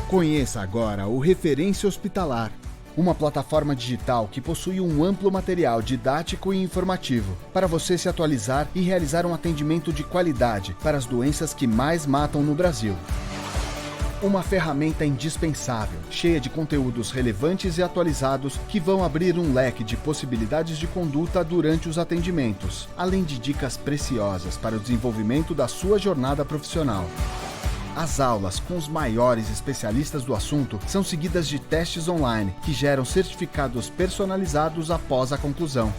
Conheça agora o Referência Hospitalar, uma plataforma digital que possui um amplo material didático e informativo para você se atualizar e realizar um atendimento de qualidade para as doenças que mais matam no Brasil. Uma ferramenta indispensável, cheia de conteúdos relevantes e atualizados que vão abrir um leque de possibilidades de conduta durante os atendimentos, além de dicas preciosas para o desenvolvimento da sua jornada profissional. As aulas com os maiores especialistas do assunto são seguidas de testes online que geram certificados personalizados após a conclusão.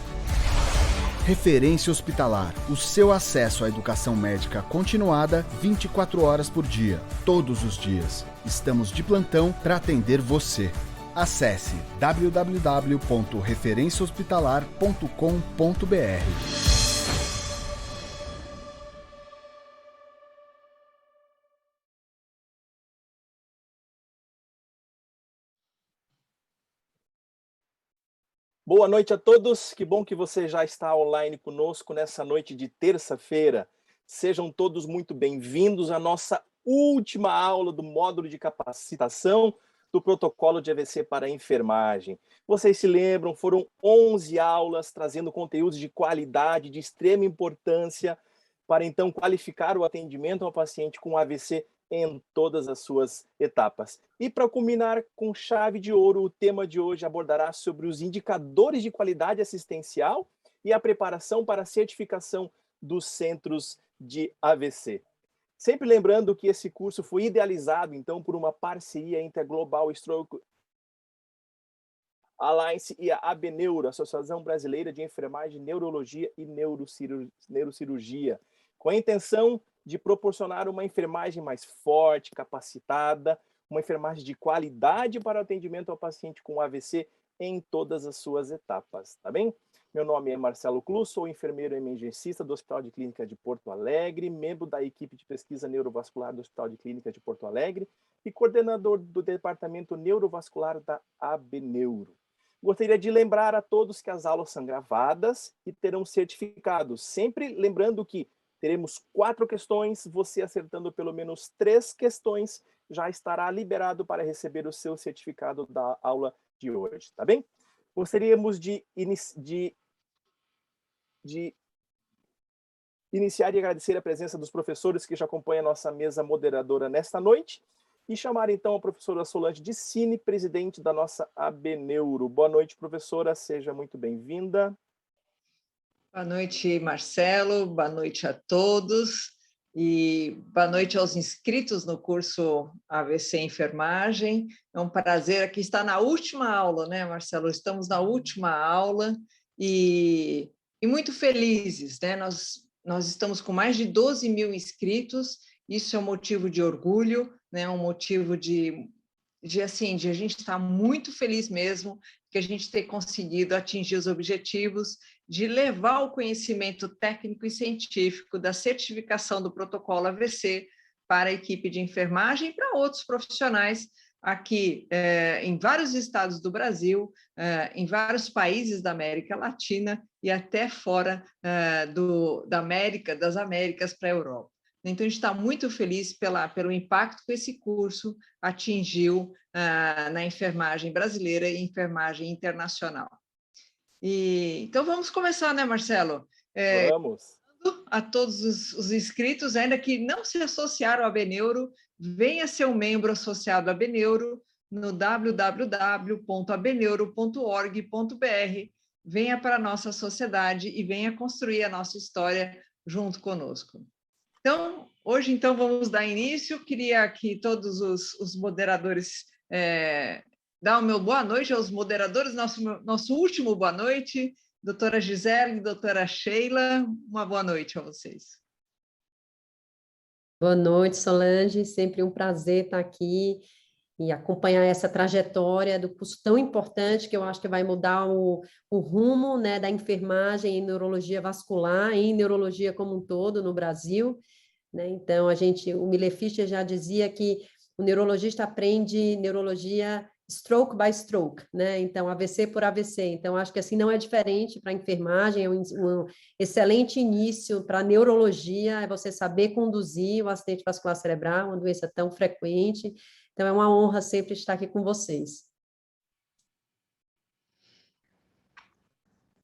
Referência Hospitalar, o seu acesso à educação médica continuada 24 horas por dia, todos os dias. Estamos de plantão para atender você. Acesse www.referenciahospitalar.com.br. Boa noite a todos, que bom que você já está online conosco nessa noite de terça-feira. Sejam todos muito bem-vindos à nossa última aula do módulo de capacitação do protocolo de AVC para a enfermagem. Vocês se lembram, foram 11 aulas trazendo conteúdos de qualidade, de extrema importância, para então qualificar o atendimento ao paciente com AVC em todas as suas etapas. E para culminar com chave de ouro, o tema de hoje abordará sobre os indicadores de qualidade assistencial e a preparação para a certificação dos centros de AVC. Sempre lembrando que esse curso foi idealizado, então, por uma parceria entre a Global Stroke Alliance e a ABNeuro, Associação Brasileira de Enfermagem, Neurologia e Neurocirurgia, com a intenção de proporcionar uma enfermagem mais forte, capacitada, uma enfermagem de qualidade para o atendimento ao paciente com AVC em todas as suas etapas, tá bem? Meu nome é Marcelo Clus, sou enfermeiro emergencista do Hospital de Clínica de Porto Alegre, membro da equipe de pesquisa neurovascular do Hospital de Clínica de Porto Alegre e coordenador do Departamento Neurovascular da ABNeuro. Gostaria de lembrar a todos que as aulas são gravadas e terão certificados, sempre lembrando que teremos 4 questões, você acertando pelo menos 3 questões, já estará liberado para receber o seu certificado da aula de hoje, tá bem? Gostaríamos de iniciar e agradecer a presença dos professores que já acompanham a nossa mesa moderadora nesta noite e chamar então a professora Solange Dicini, presidente da nossa ABNeuro. Boa noite, professora, seja muito bem-vinda. Boa noite, Marcelo, boa noite a todos e boa noite aos inscritos no curso AVC Enfermagem. É um prazer aqui estar na última aula, né, Marcelo? Estamos na última aula e muito felizes, né? Nós estamos com mais de 12 mil inscritos, isso é um motivo de orgulho, né? Um motivo de a gente estar muito feliz mesmo que a gente ter conseguido atingir os objetivos de levar o conhecimento técnico e científico da certificação do protocolo AVC para a equipe de enfermagem e para outros profissionais aqui em vários estados do Brasil, em vários países da América Latina e até fora das Américas para a Europa. Então, a gente está muito feliz pelo impacto que esse curso atingiu na enfermagem brasileira e enfermagem internacional. Então, vamos começar, né, Marcelo? Vamos. A todos os inscritos, ainda que não se associaram à ABNeuro, venha ser um membro associado à ABNeuro no www.abneuro.org.br. Venha para a nossa sociedade e venha construir a nossa história junto conosco. Então, hoje, vamos dar início. Queria que todos os moderadores dar o meu boa noite aos moderadores, nosso último boa noite. Doutora Gisele, doutora Sheila, uma boa noite a vocês. Boa noite, Solange. Sempre um prazer estar aqui e acompanhar essa trajetória do curso tão importante que eu acho que vai mudar o rumo, né, da enfermagem em neurologia vascular e em neurologia como um todo no Brasil. Né? Então, o Miller Fischer já dizia que o neurologista aprende neurologia stroke by stroke, né? Então, AVC por AVC. Então, acho que assim não é diferente para a enfermagem, é um excelente início para a neurologia, é você saber conduzir o acidente vascular cerebral, uma doença tão frequente. Então, é uma honra sempre estar aqui com vocês.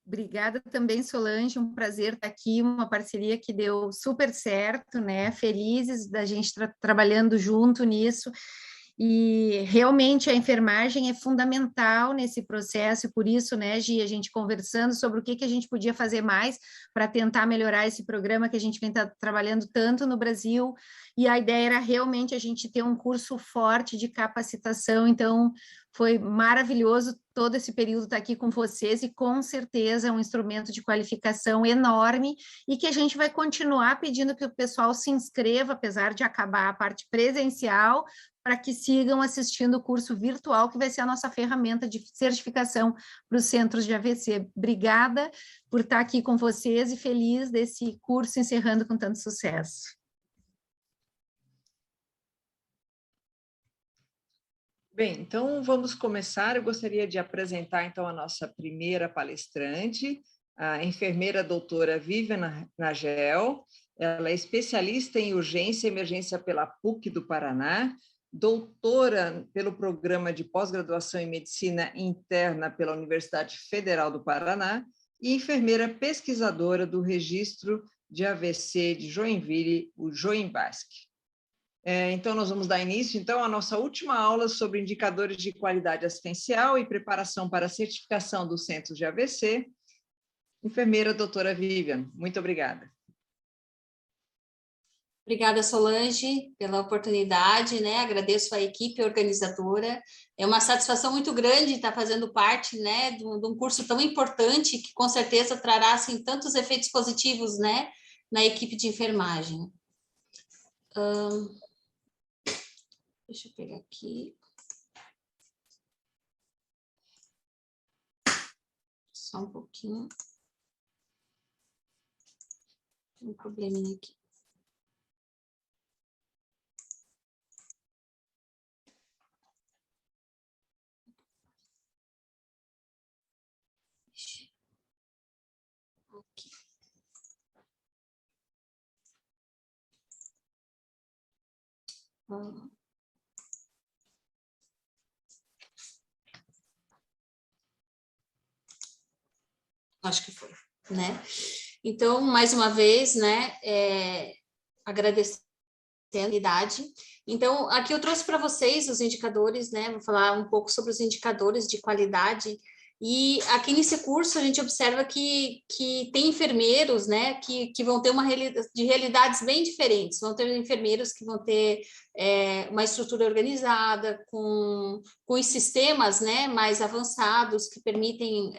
Obrigada também, Solange, um prazer estar aqui, uma parceria que deu super certo, né? Felizes da gente trabalhando junto nisso. E realmente a enfermagem é fundamental nesse processo, e por isso, né, Gi, a gente conversando sobre o que a gente podia fazer mais para tentar melhorar esse programa que a gente vem trabalhando tanto no Brasil, e a ideia era realmente a gente ter um curso forte de capacitação, então foi maravilhoso todo esse período estar aqui com vocês, e com certeza é um instrumento de qualificação enorme, e que a gente vai continuar pedindo que o pessoal se inscreva, apesar de acabar a parte presencial, para que sigam assistindo o curso virtual, que vai ser a nossa ferramenta de certificação para os centros de AVC. Obrigada por estar aqui com vocês e feliz desse curso encerrando com tanto sucesso. Bem, então vamos começar. Eu gostaria de apresentar então a nossa primeira palestrante, a enfermeira doutora Vivian Nagel. Ela é especialista em urgência e emergência pela PUC do Paraná, doutora pelo Programa de Pós-Graduação em Medicina Interna pela Universidade Federal do Paraná e enfermeira pesquisadora do Registro de AVC de Joinville, o Joinvasc. Então, nós vamos dar início, então, à nossa última aula sobre indicadores de qualidade assistencial e preparação para a certificação dos centros de AVC. Enfermeira doutora Vivian, muito obrigada. Obrigada, Solange, pela oportunidade, né? Agradeço a equipe organizadora. É uma satisfação muito grande estar fazendo parte, né, de um curso tão importante que com certeza trará assim, tantos efeitos positivos, né, na equipe de enfermagem. Deixa eu pegar aqui. Só um pouquinho. Tem um probleminha aqui. Aqui. Acho que foi, né? Então, mais uma vez, né, agradecendo a oportunidade. Então, aqui eu trouxe para vocês os indicadores, né, vou falar um pouco sobre os indicadores de qualidade. E aqui nesse curso a gente observa que tem enfermeiros, né, que vão ter realidades bem diferentes. Vão ter enfermeiros que vão ter uma estrutura organizada, com os sistemas, né, mais avançados, que permitem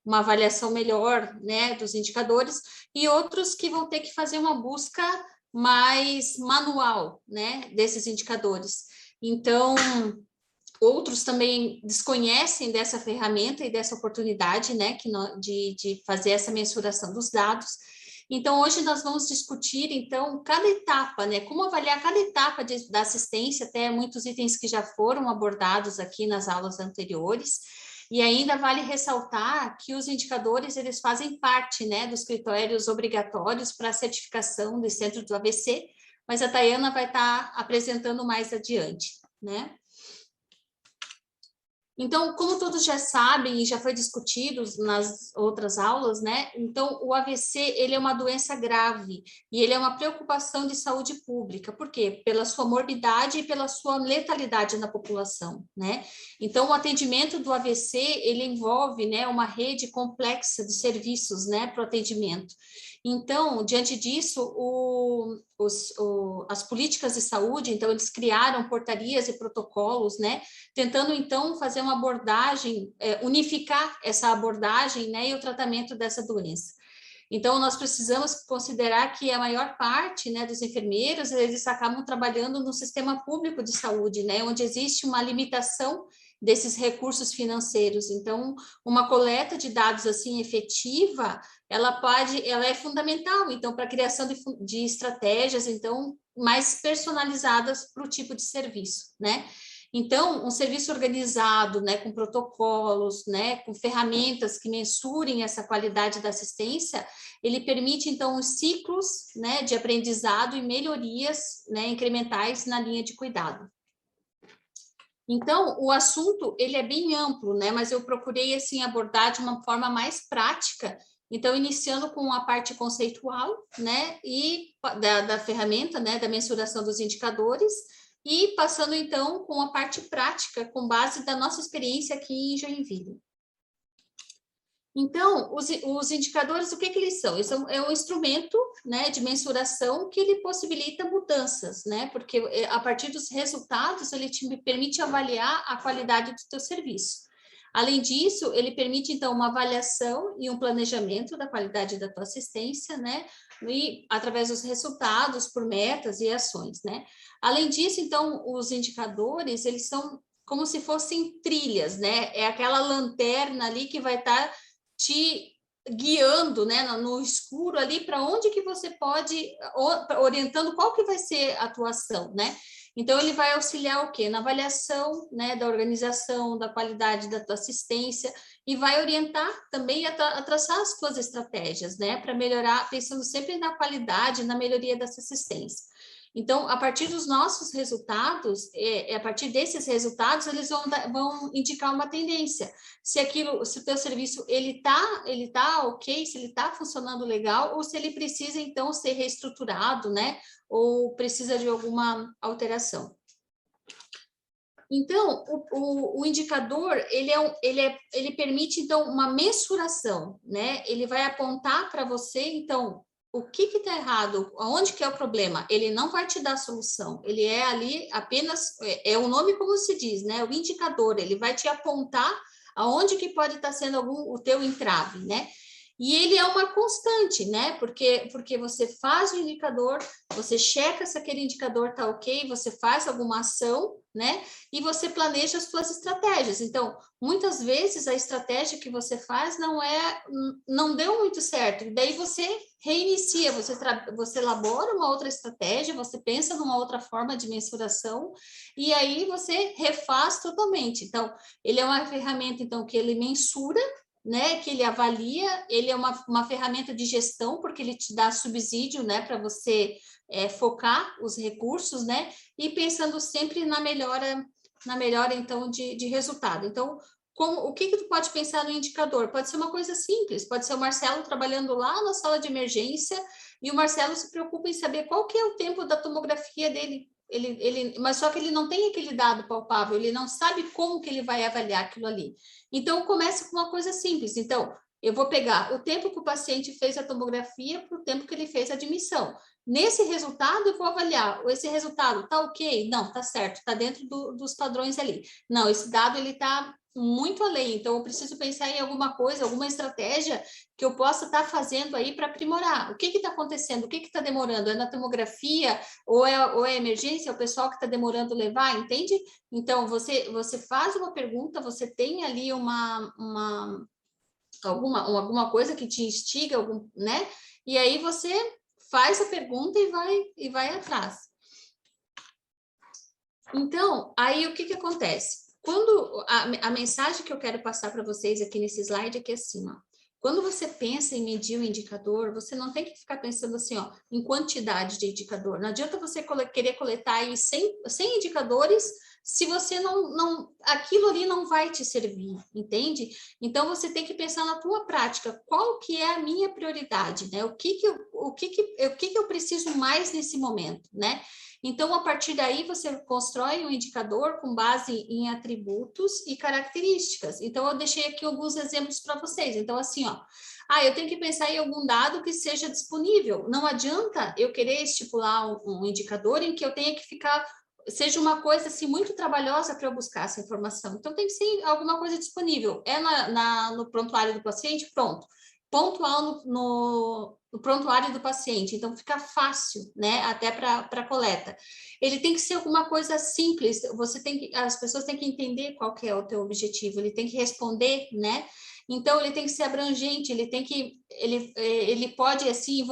uma avaliação melhor, né, dos indicadores, e outros que vão ter que fazer uma busca mais manual, né, desses indicadores. Então, outros também desconhecem dessa ferramenta e dessa oportunidade, né, de fazer essa mensuração dos dados. Então, hoje nós vamos discutir, então, cada etapa, né, como avaliar cada etapa da assistência, até muitos itens que já foram abordados aqui nas aulas anteriores, e ainda vale ressaltar que os indicadores, eles fazem parte, né, dos critérios obrigatórios para a certificação do centro do AVC, mas a Tayana vai estar apresentando mais adiante, né? Então, como todos já sabem e já foi discutido nas outras aulas, né? Então, o AVC, ele é uma doença grave e ele é uma preocupação de saúde pública. Por quê? Pela sua morbidade e pela sua letalidade na população, né? Então, o atendimento do AVC, ele envolve, né, uma rede complexa de serviços, né, para o atendimento. Então, diante disso, as políticas de saúde, então, eles criaram portarias e protocolos, né, tentando, então, fazer uma abordagem, unificar essa abordagem, né, e o tratamento dessa doença. Então, nós precisamos considerar que a maior parte, né, dos enfermeiros, eles acabam trabalhando no sistema público de saúde, né, onde existe uma limitação desses recursos financeiros. Então, uma coleta de dados, assim, efetiva, ela é fundamental, então, para a criação de estratégias, então, mais personalizadas para o tipo de serviço, né? Então, um serviço organizado, né, com protocolos, né, com ferramentas que mensurem essa qualidade da assistência, ele permite, então, os ciclos, né, de aprendizado e melhorias, né, incrementais na linha de cuidado. Então, o assunto, ele é bem amplo, né, mas eu procurei, assim, abordar de uma forma mais prática. Então, iniciando com a parte conceitual, né, e da ferramenta, né, da mensuração dos indicadores, e passando, então, com a parte prática, com base da nossa experiência aqui em Joinville. Então, os indicadores, o que eles são? Eles são um instrumento, né, de mensuração que ele possibilita mudanças, né, porque a partir dos resultados ele te permite avaliar a qualidade do teu serviço. Além disso, ele permite, então, uma avaliação e um planejamento da qualidade da tua assistência, né, e através dos resultados, por metas e ações, né. Além disso, então, os indicadores, eles são como se fossem trilhas, né, é aquela lanterna ali que vai estar te guiando, né, no escuro ali, para onde que você pode, orientando qual que vai ser a atuação, né? Então, ele vai auxiliar o quê? Na avaliação, né, da organização, da qualidade da tua assistência, e vai orientar também a traçar as tuas estratégias, né, para melhorar, pensando sempre na qualidade, na melhoria dessa assistência. Então, a partir dos nossos resultados, a partir desses resultados, eles vão indicar uma tendência. Se o teu serviço ele tá ok, se ele está funcionando legal, ou se ele precisa, então, ser reestruturado, né? Ou precisa de alguma alteração. Então, o indicador, ele permite, então, uma mensuração, né? Ele vai apontar para você, então, o que está errado, aonde que é o problema. Ele não vai te dar a solução, ele é ali apenas, o nome como se diz, né? O indicador, ele vai te apontar aonde que pode estar sendo o teu entrave, né? E ele é uma constante, né? Porque você faz o indicador, você checa se aquele indicador está ok, você faz alguma ação, né? E você planeja as suas estratégias. Então, muitas vezes a estratégia que você faz não deu muito certo. E daí você reinicia, você elabora uma outra estratégia, você pensa numa outra forma de mensuração e aí você refaz totalmente. Então, ele é uma ferramenta, então, que ele mensura, né, que ele avalia, ele é uma ferramenta de gestão, porque ele te dá subsídio, né, para você focar os recursos, né, e pensando sempre na melhora então, de resultado. Então, o que tu pode pensar no indicador? Pode ser uma coisa simples, pode ser o Marcelo trabalhando lá na sala de emergência, e o Marcelo se preocupa em saber qual que é o tempo da tomografia dele, mas só que ele não tem aquele dado palpável, ele não sabe como que ele vai avaliar aquilo ali. Então, começa com uma coisa simples. Então, eu vou pegar o tempo que o paciente fez a tomografia para o tempo que ele fez a admissão. Nesse resultado, eu vou avaliar, esse resultado está ok? Não, está certo, está dentro dos padrões ali. Não, esse dado ele está muito além, então eu preciso pensar em alguma coisa, alguma estratégia que eu possa estar fazendo aí para aprimorar. O que está acontecendo? O que está demorando? É na tomografia ou é emergência? É o pessoal que está demorando levar, entende? Então, você faz uma pergunta, você tem ali alguma coisa que te instiga, né? E aí você faz a pergunta e vai atrás. Então, aí o que acontece? Quando a mensagem que eu quero passar para vocês aqui nesse slide é que assim, ó, quando você pensa em medir o indicador, você não tem que ficar pensando assim, ó, em quantidade de indicador. Não adianta você querer coletar aí 100 indicadores se você aquilo ali não vai te servir, entende? Então, você tem que pensar na tua prática, qual que é a minha prioridade, né? O que eu preciso mais nesse momento, né? Então, a partir daí, você constrói um indicador com base em atributos e características. Então, eu deixei aqui alguns exemplos para vocês. Então, assim, ó, eu tenho que pensar em algum dado que seja disponível. Não adianta eu querer estipular um indicador em que eu tenha que seja uma coisa assim muito trabalhosa para eu buscar essa informação. Então, tem que ser alguma coisa disponível. No prontuário do paciente, pronto. Pontual no prontuário do paciente, então fica fácil, né, até para coleta. Ele tem que ser alguma coisa simples, as pessoas têm que entender qual que é o teu objetivo, ele tem que responder, né, então ele tem que ser abrangente, ele pode, assim,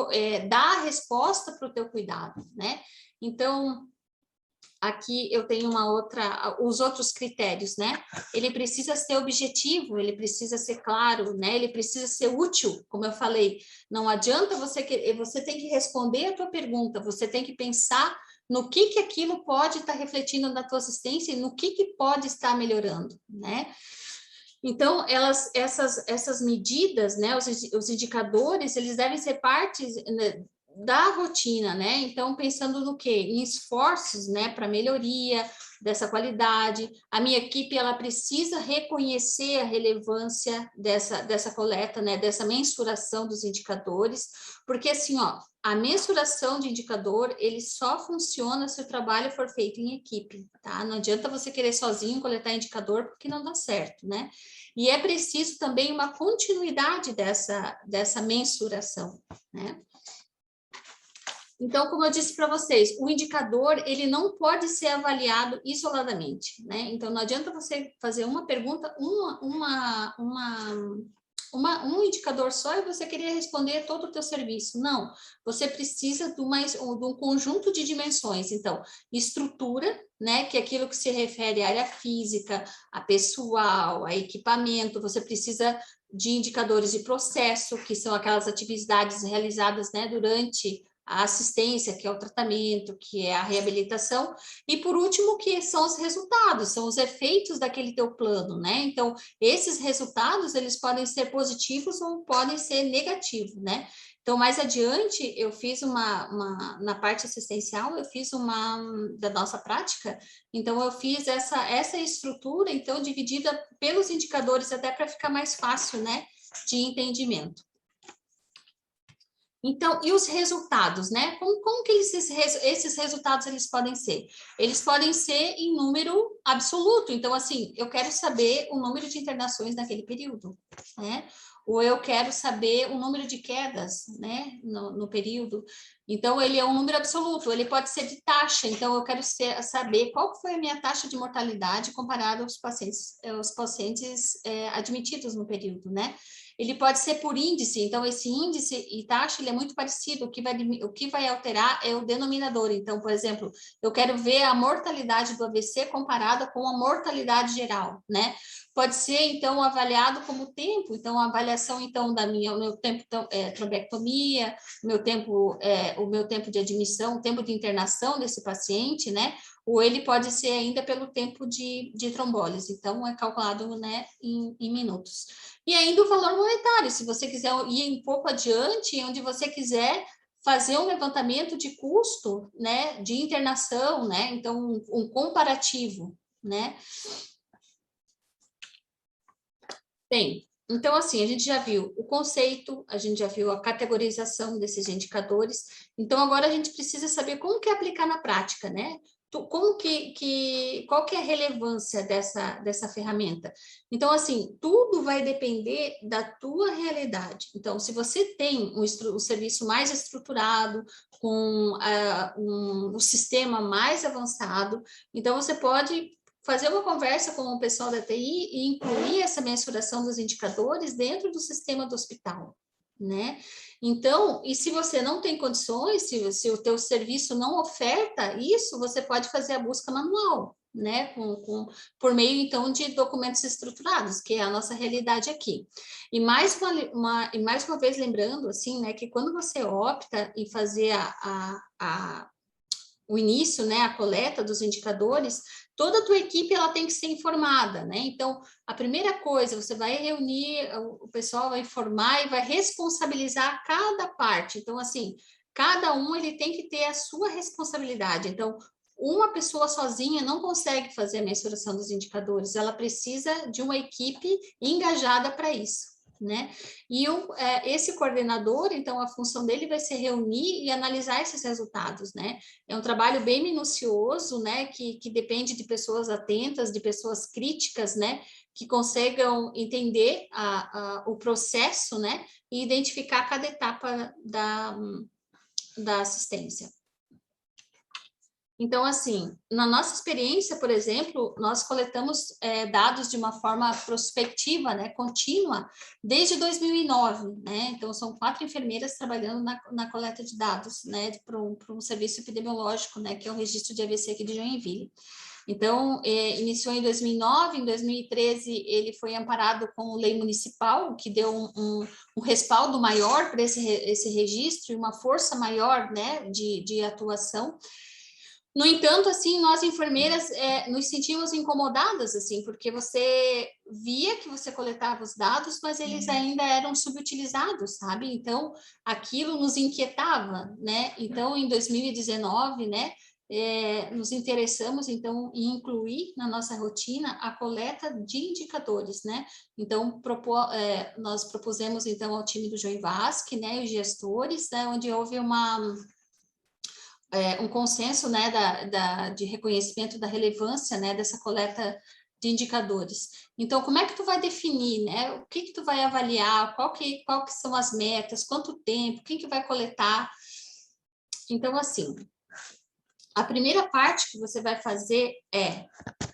dar a resposta para o teu cuidado, né, então, aqui eu tenho os outros critérios, né? Ele precisa ser objetivo, ele precisa ser claro, né? Ele precisa ser útil, como eu falei. Não adianta você tem que responder a tua pergunta, você tem que pensar no que aquilo pode estar refletindo na tua assistência e no que pode estar melhorando, né? Então, essas medidas, né, os indicadores, eles devem ser parte, né, da rotina, né? Então, pensando no quê? Em esforços, né, para melhoria dessa qualidade. A minha equipe, ela precisa reconhecer a relevância dessa coleta, né, dessa mensuração dos indicadores, porque assim, ó, a mensuração de indicador, ele só funciona se o trabalho for feito em equipe, tá? Não adianta você querer sozinho coletar indicador, porque não dá certo, né? E é preciso também uma continuidade dessa mensuração, né? Então, como eu disse para vocês, o indicador, ele não pode ser avaliado isoladamente, né? Então, não adianta você fazer uma pergunta, um indicador só e você queria responder todo o teu serviço. Não, você precisa de um conjunto de dimensões. Então, estrutura, né, que é aquilo que se refere à área física, a pessoal, a equipamento, você precisa de indicadores de processo, que são aquelas atividades realizadas, né, durante a assistência, que é o tratamento, que é a reabilitação, e por último, que são os resultados, são os efeitos daquele teu plano, né? Então, esses resultados, eles podem ser positivos ou podem ser negativos, né? Então, mais adiante, eu fiz na parte assistencial, eu fiz da nossa prática, então eu fiz essa estrutura, então, dividida pelos indicadores, até para ficar mais fácil, né, de entendimento. Então, e os resultados, né? Como que esses resultados eles podem ser? Eles podem ser em número absoluto. Então, assim, eu quero saber o número de internações naquele período, né? Ou eu quero saber o número de quedas, né, no período. Então, ele é um número absoluto. Ele pode ser de taxa. Então, eu quero saber qual foi a minha taxa de mortalidade comparada aos pacientes admitidos no período, né? Ele pode ser por índice, então esse índice e taxa ele é muito parecido, o que vai alterar é o denominador. Então, por exemplo, eu quero ver a mortalidade do AVC comparada com a mortalidade geral, né? Pode ser, então, avaliado como tempo, então, a avaliação, então, o meu tempo, trombectomia, o meu tempo de admissão, o tempo de internação desse paciente, né? Ou ele pode ser ainda pelo tempo de trombólise, então, é calculado, né, em minutos. E ainda o valor monetário, se você quiser ir um pouco adiante, onde você quiser fazer um levantamento de custo, né, de internação, né, então um comparativo, né. Bem, então assim, a gente já viu o conceito, a gente já viu a categorização desses indicadores, então agora a gente precisa saber como que é aplicar na prática, né. Qual que é a relevância dessa ferramenta? Então, assim, tudo vai depender da tua realidade. Então, se você tem um serviço mais estruturado, com um sistema mais avançado, então você pode fazer uma conversa com o pessoal da TI e incluir essa mensuração dos indicadores dentro do sistema do hospital, né? Então, e se você não tem condições, se o teu serviço não oferta isso, você pode fazer a busca manual, né? Por meio, então, de documentos estruturados, que é a nossa realidade aqui. E mais uma vez lembrando, assim, né, que quando você opta em fazer o início, né, a coleta dos indicadores, toda a tua equipe ela tem que ser informada, né? Então, a primeira coisa, você vai reunir, o pessoal vai informar e vai responsabilizar cada parte. Então, assim, cada um ele tem que ter a sua responsabilidade. Então, uma pessoa sozinha não consegue fazer a mensuração dos indicadores, ela precisa de uma equipe engajada para isso, né? E esse coordenador, então, a função dele vai ser reunir e analisar esses resultados, né? É um trabalho bem minucioso, né? Que depende de pessoas atentas, de pessoas críticas, né? Que consigam entender o processo, né? E identificar cada etapa da assistência. Então, assim, na nossa experiência, por exemplo, nós coletamos dados de uma forma prospectiva, né, contínua, desde 2009, né? Então, são 4 enfermeiras trabalhando na coleta de dados, né, para um serviço epidemiológico, né, que é o registro de AVC aqui de Joinville. Então, iniciou em 2009, em 2013 ele foi amparado com lei municipal, que deu um respaldo maior para esse registro e uma força maior, né, de atuação. No entanto, assim, nós enfermeiras nos sentimos incomodadas, assim, porque você via que você coletava os dados, mas eles ainda eram subutilizados, sabe? Então, aquilo nos inquietava, né? Então, em 2019, né, nos interessamos, então, em incluir na nossa rotina a coleta de indicadores, né? Então, nós propusemos, então, ao time do Joinvasc, né, os gestores, né, onde houve um consenso, né, de reconhecimento da relevância, né, dessa coleta de indicadores. Então, como é que tu vai definir, né, o que tu vai avaliar, qual que são as metas, quanto tempo, quem que vai coletar? Então, assim, a primeira parte que você vai fazer é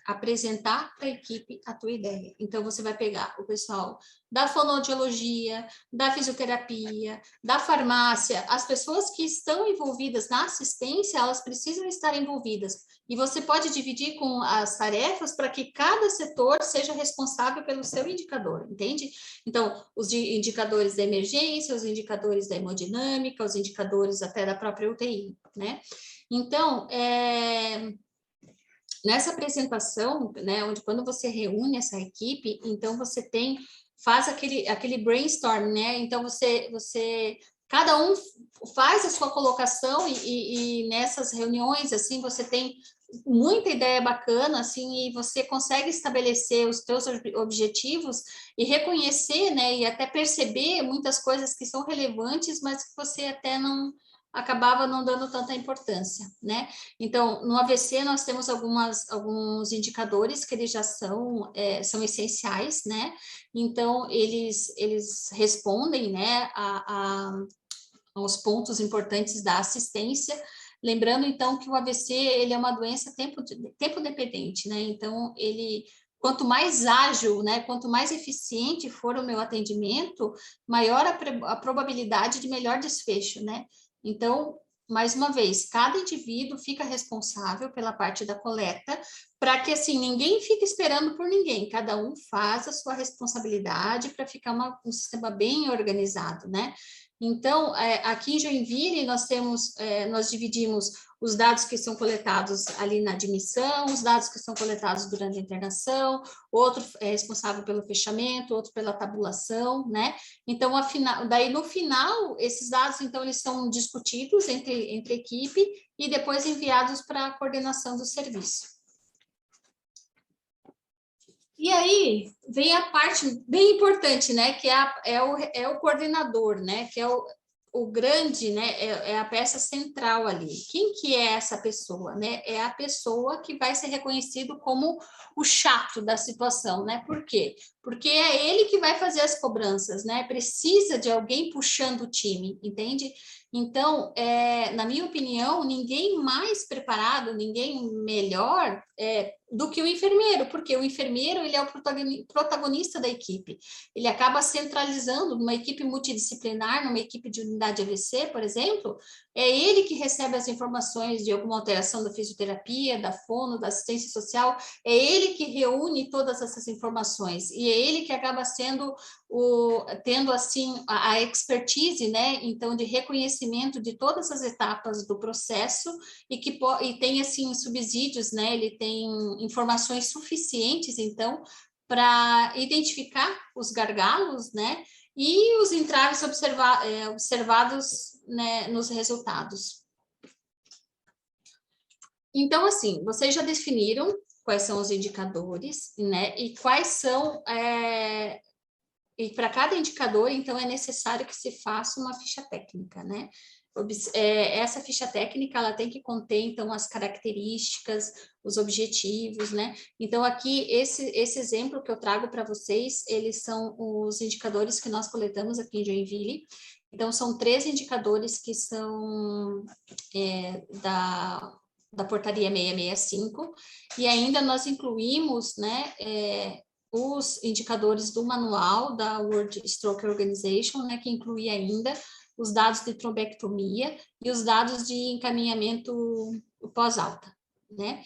apresentar para a equipe a tua ideia. Então, você vai pegar o pessoal da fonoaudiologia, da fisioterapia, da farmácia, as pessoas que estão envolvidas na assistência, elas precisam estar envolvidas. E você pode dividir com as tarefas para que cada setor seja responsável pelo seu indicador, entende? Então, os indicadores da emergência, os indicadores da hemodinâmica, os indicadores até da própria UTI, né? Então, nessa apresentação, né, onde quando você reúne essa equipe, então você faz aquele brainstorm, né? Então cada um faz a sua colocação e nessas reuniões, assim, você tem muita ideia bacana, assim, e você consegue estabelecer os teus objetivos e reconhecer, né, e até perceber muitas coisas que são relevantes, mas que você até acabava não dando tanta importância, né? Então, no AVC nós temos alguns indicadores que eles já são essenciais, né? Então, eles respondem, né, aos pontos importantes da assistência. Lembrando, então, que o AVC, ele é uma doença tempo dependente, né? Então, quanto mais ágil, né, quanto mais eficiente for o meu atendimento, maior a probabilidade de melhor desfecho, né? Então, mais uma vez, cada indivíduo fica responsável pela parte da coleta, para que, assim, ninguém fique esperando por ninguém, cada um faz a sua responsabilidade para ficar um sistema bem organizado, né? Então, aqui em Joinville, nós dividimos os dados que são coletados ali na admissão, os dados que são coletados durante a internação, outro é responsável pelo fechamento, outro pela tabulação, né? Então, daí no final, esses dados, então, eles são discutidos entre a equipe e depois enviados para a coordenação do serviço. E aí vem a parte bem importante, né? Que é o coordenador, né? Que é o grande, né? É a peça central ali. Quem que é essa pessoa, né? É a pessoa que vai ser reconhecido como o chato da situação, né? Por quê? Porque é ele que vai fazer as cobranças, né? Precisa de alguém puxando o time, entende? Então, na minha opinião, ninguém mais preparado, ninguém melhor do que o enfermeiro, porque o enfermeiro, ele é o protagonista da equipe. Ele acaba centralizando numa equipe multidisciplinar, numa equipe de unidade AVC, por exemplo, é ele que recebe as informações de alguma alteração da fisioterapia, da fono, da assistência social, é ele que reúne todas essas informações, e é ele que acaba tendo, assim, a expertise, né, então, de reconhecimento de todas as etapas do processo, e tem, assim, subsídios, né, ele tem informações suficientes, então, para identificar os gargalos, né, e os entraves observados, né, nos resultados. Então, assim, vocês já definiram quais são os indicadores, né, e quais são... E para cada indicador, então, é necessário que se faça uma ficha técnica, né? Essa ficha técnica, ela tem que conter, então, as características, os objetivos, né? Então, aqui, esse exemplo que eu trago para vocês, eles são os indicadores que nós coletamos aqui em Joinville. Então, são 3 indicadores que são da portaria 665, e ainda nós incluímos, né, os indicadores do manual da World Stroke Organization, né, que inclui ainda os dados de trombectomia e os dados de encaminhamento pós-alta, né?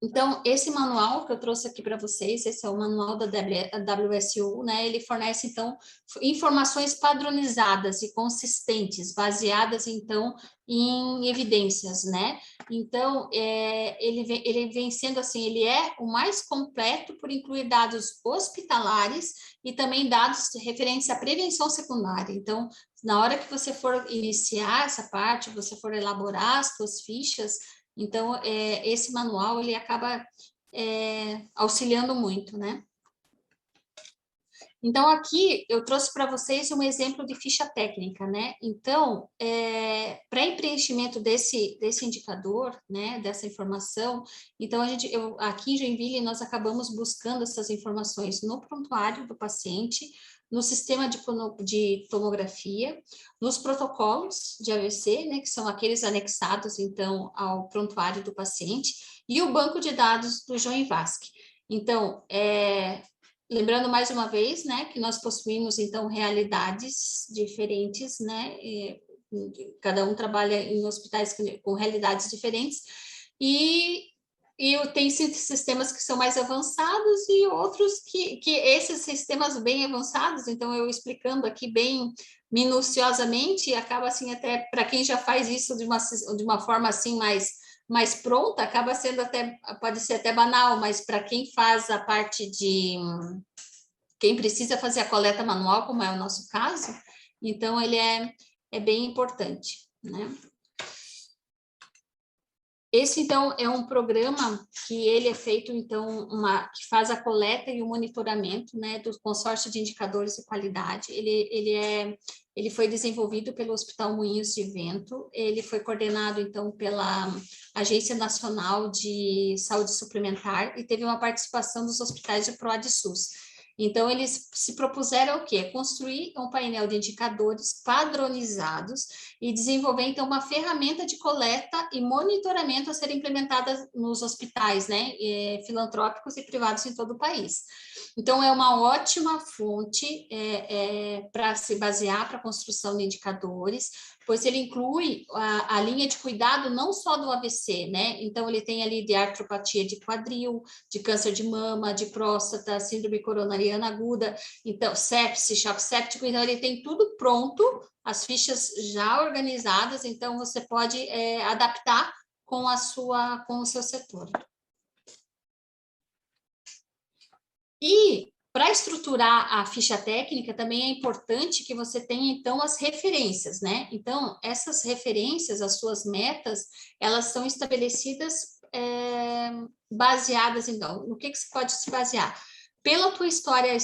Então, esse manual que eu trouxe aqui para vocês, esse é o manual da WSU, né? Ele fornece, então, informações padronizadas e consistentes, baseadas, então, em evidências, né? Então, ele vem sendo, assim, ele é o mais completo por incluir dados hospitalares e também dados referentes à prevenção secundária. Então, na hora que você for iniciar essa parte, você for elaborar as suas fichas, então, esse manual, ele acaba auxiliando muito, né? Então, aqui eu trouxe para vocês um exemplo de ficha técnica, né? Então, para preenchimento desse indicador, né, dessa informação, então, aqui em Joinville, nós acabamos buscando essas informações no prontuário do paciente, no sistema de tomografia, nos protocolos de AVC, né, que são aqueles anexados, então, ao prontuário do paciente, e o banco de dados do Joinvasc. Então, lembrando mais uma vez, né, que nós possuímos, então, realidades diferentes, né, cada um trabalha em hospitais com realidades diferentes, e tem sistemas que são mais avançados e outros que esses sistemas bem avançados, então eu explicando aqui bem minuciosamente, acaba assim até para quem já faz isso de uma forma assim mais pronta, acaba sendo pode ser até banal, mas para quem faz a parte quem precisa fazer a coleta manual, como é o nosso caso, então ele é bem importante, né? Esse, então, é um programa que ele é feito, então, que faz a coleta e o monitoramento, né, do consórcio de indicadores de qualidade. Ele foi desenvolvido pelo Hospital Moinhos de Vento, ele foi coordenado, então, pela Agência Nacional de Saúde Suplementar e teve uma participação dos hospitais de ProAdSUS. Então, eles se propuseram o quê? Construir um painel de indicadores padronizados e desenvolver, então, uma ferramenta de coleta e monitoramento a ser implementada nos hospitais, né, filantrópicos e privados em todo o país. Então, é uma ótima fonte para se basear para a construção de indicadores, pois ele inclui a linha de cuidado não só do AVC, né? Então, ele tem ali de artropatia de quadril, de câncer de mama, de próstata, síndrome coronariana aguda, então, sepse, choque séptico, então ele tem tudo pronto, as fichas já organizadas, então você pode adaptar com o seu setor. E para estruturar a ficha técnica, também é importante que você tenha, então, as referências, né? Então, essas referências, as suas metas, elas são estabelecidas baseadas, então, no que você pode se basear? Pela tua história,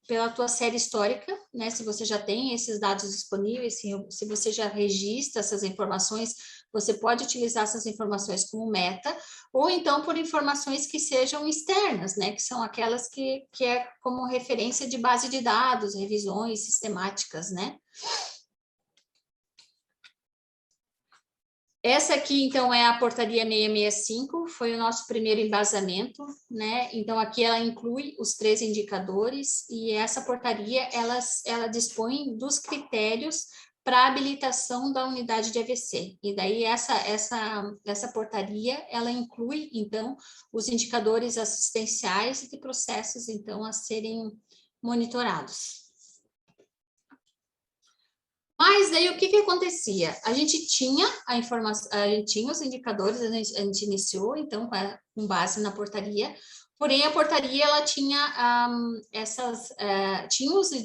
pela tua série histórica, né? Se você já tem esses dados disponíveis, se você já registra essas informações, você pode utilizar essas informações como meta, ou então por informações que sejam externas, né? Que são aquelas que é como referência de base de dados, revisões sistemáticas, né? Essa aqui, então, é a portaria 665, foi o nosso primeiro embasamento, né? Então, aqui ela inclui os 3 indicadores e essa portaria, ela dispõe dos critérios para habilitação da unidade de AVC. E daí, essa portaria, ela inclui, então, os indicadores assistenciais e de processos, então, a serem monitorados. Mas daí o que acontecia? A gente tinha a informação, a gente tinha os indicadores, a gente iniciou então com base na portaria, porém a portaria ela tinha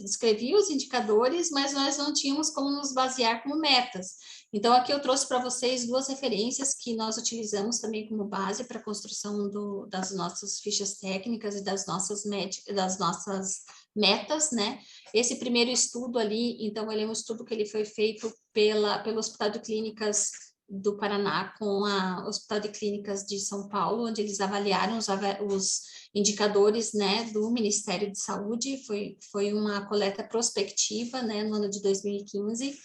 descrevia os indicadores, mas nós não tínhamos como nos basear como metas. Então aqui eu trouxe para vocês 2 referências que nós utilizamos também como base para a construção das nossas fichas técnicas e das nossas metas, né? Esse primeiro estudo ali, então, ele é um estudo que ele foi feito pelo Hospital de Clínicas do Paraná com o Hospital de Clínicas de São Paulo, onde eles avaliaram os indicadores, né, do Ministério de Saúde, foi uma coleta prospectiva, né, no ano de 2015,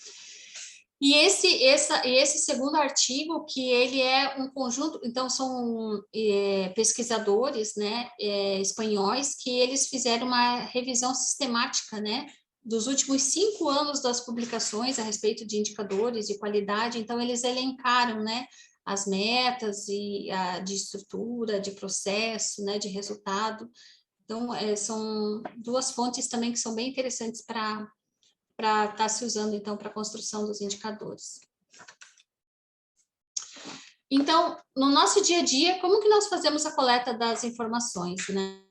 E esse segundo artigo, que ele é um conjunto, então são pesquisadores, né, espanhóis, que eles fizeram uma revisão sistemática, né, dos últimos 5 anos das publicações a respeito de indicadores de qualidade. Então eles elencaram, né, as metas de estrutura, de processo, né, de resultado. Então são 2 fontes também que são bem interessantes para estar se usando, então, para a construção dos indicadores. Então, no nosso dia a dia, como que nós fazemos a coleta das informações, né?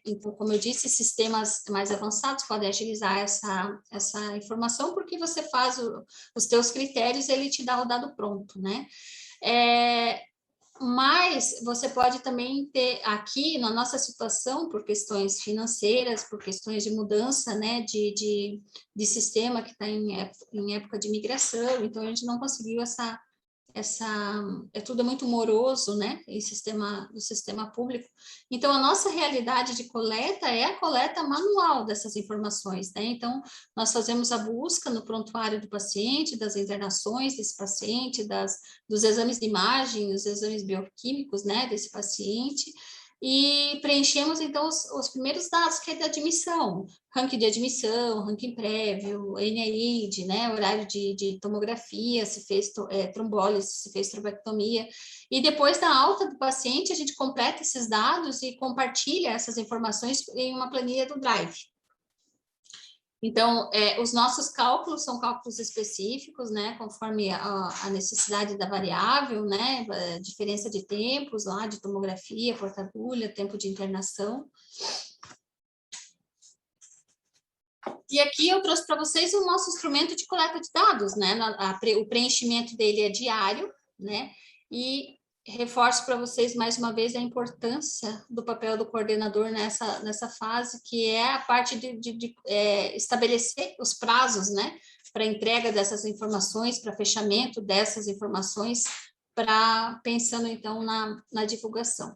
Então, como eu disse, sistemas mais avançados podem agilizar essa informação, porque você faz os teus critérios, ele te dá o dado pronto, né? Mas você pode também ter aqui, na nossa situação, por questões financeiras, por questões de mudança, né, de sistema que está em época de migração, então a gente não conseguiu tudo é muito moroso, né, no sistema público. Então, a nossa realidade de coleta é a coleta manual dessas informações, né? Então, nós fazemos a busca no prontuário do paciente, das internações desse paciente, dos exames de imagem, dos exames bioquímicos, né, desse paciente, e preenchemos, então, os primeiros dados, que é da admissão, ranking de admissão, ranking prévio, NID, né, horário de tomografia, se fez trombólise, se fez trombectomia, e depois da alta do paciente, a gente completa esses dados e compartilha essas informações em uma planilha do Drive. Então, os nossos cálculos são cálculos específicos, né, conforme a necessidade da variável, né, diferença de tempos lá, de tomografia, porta-agulha, tempo de internação. E aqui eu trouxe para vocês o nosso instrumento de coleta de dados, né, o preenchimento dele é diário, né, e reforço para vocês mais uma vez a importância do papel do coordenador nessa fase, que é a parte de estabelecer os prazos, né, para entrega dessas informações, para fechamento dessas informações, pensando então na divulgação.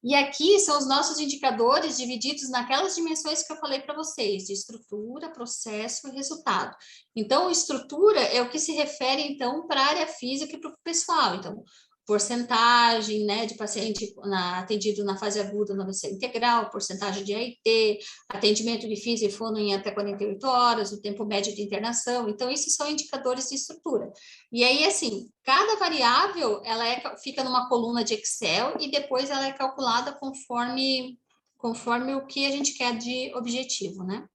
E aqui são os nossos indicadores divididos naquelas dimensões que eu falei para vocês, de estrutura, processo e resultado. Então, estrutura é o que se refere, então, para a área física e para o pessoal. Então, porcentagem, né, de paciente atendido na fase aguda no AVC integral, porcentagem de AIT, atendimento de FIS e fono em até 48 horas, o tempo médio de internação. Então, esses são indicadores de estrutura. E aí, assim, cada variável, fica numa coluna de Excel e depois ela é calculada conforme o que a gente quer de objetivo, né?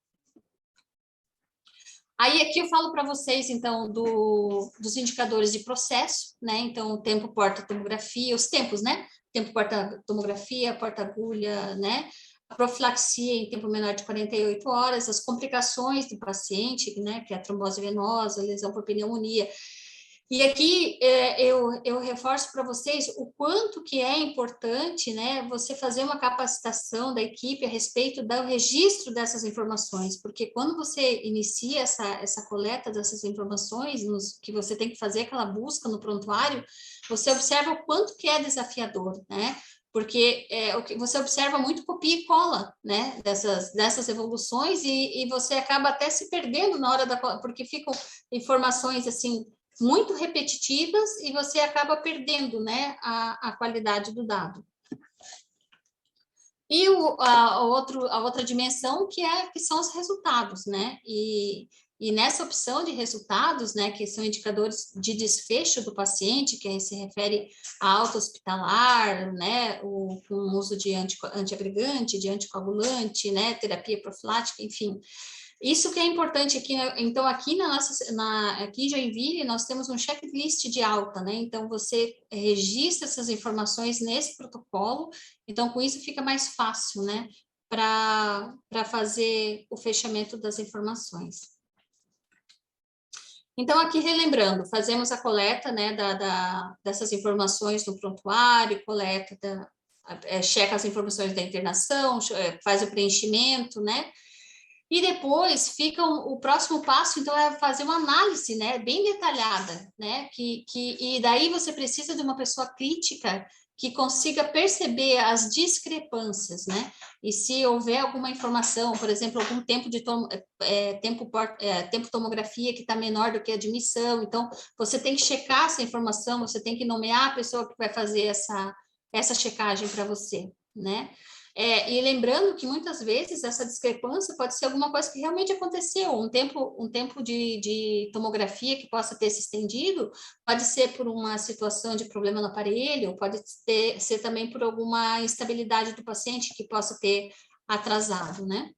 Aí aqui eu falo para vocês, então, dos indicadores de processo, né? Então, o tempo porta-tomografia, os tempos, né? Tempo porta-tomografia, porta-agulha, né? A profilaxia em tempo menor de 48 horas, as complicações do paciente, né? Que é a trombose venosa, lesão por pneumonia. E aqui eu reforço para vocês o quanto que é importante, né, você fazer uma capacitação da equipe a respeito do registro dessas informações, porque quando você inicia essa coleta dessas informações, que você tem que fazer aquela busca no prontuário, você observa o quanto que é desafiador, né? Porque você observa muito copia e cola, né, dessas evoluções, e você acaba até se perdendo na hora porque ficam informações, assim, muito repetitivas, e você acaba perdendo, né, a qualidade do dado. E a outra dimensão que são os resultados, né? E nessa opção de resultados, né, que são indicadores de desfecho do paciente, que se refere à alta hospitalar, né, com o uso de antiagregante, de anticoagulante, né, terapia profilática, enfim. Isso que é importante aqui, então aqui aqui em Joinville nós temos um checklist de alta, né? Então você registra essas informações nesse protocolo, então com isso fica mais fácil, né? Para fazer o fechamento das informações. Então aqui relembrando, fazemos a coleta, né? Dessas informações no prontuário, checa as informações da internação, faz o preenchimento, né? E depois fica o próximo passo, então, é fazer uma análise, né, bem detalhada, né, e daí você precisa de uma pessoa crítica que consiga perceber as discrepâncias, né? E se houver alguma informação, por exemplo, algum tempo de tempo tomografia que está menor do que a admissão, então você tem que checar essa informação, você tem que nomear a pessoa que vai fazer essa checagem para você, né? E lembrando que muitas vezes essa discrepância pode ser alguma coisa que realmente aconteceu, um tempo de tomografia que possa ter se estendido, pode ser por uma situação de problema no aparelho, pode ser também por alguma instabilidade do paciente que possa ter atrasado, né?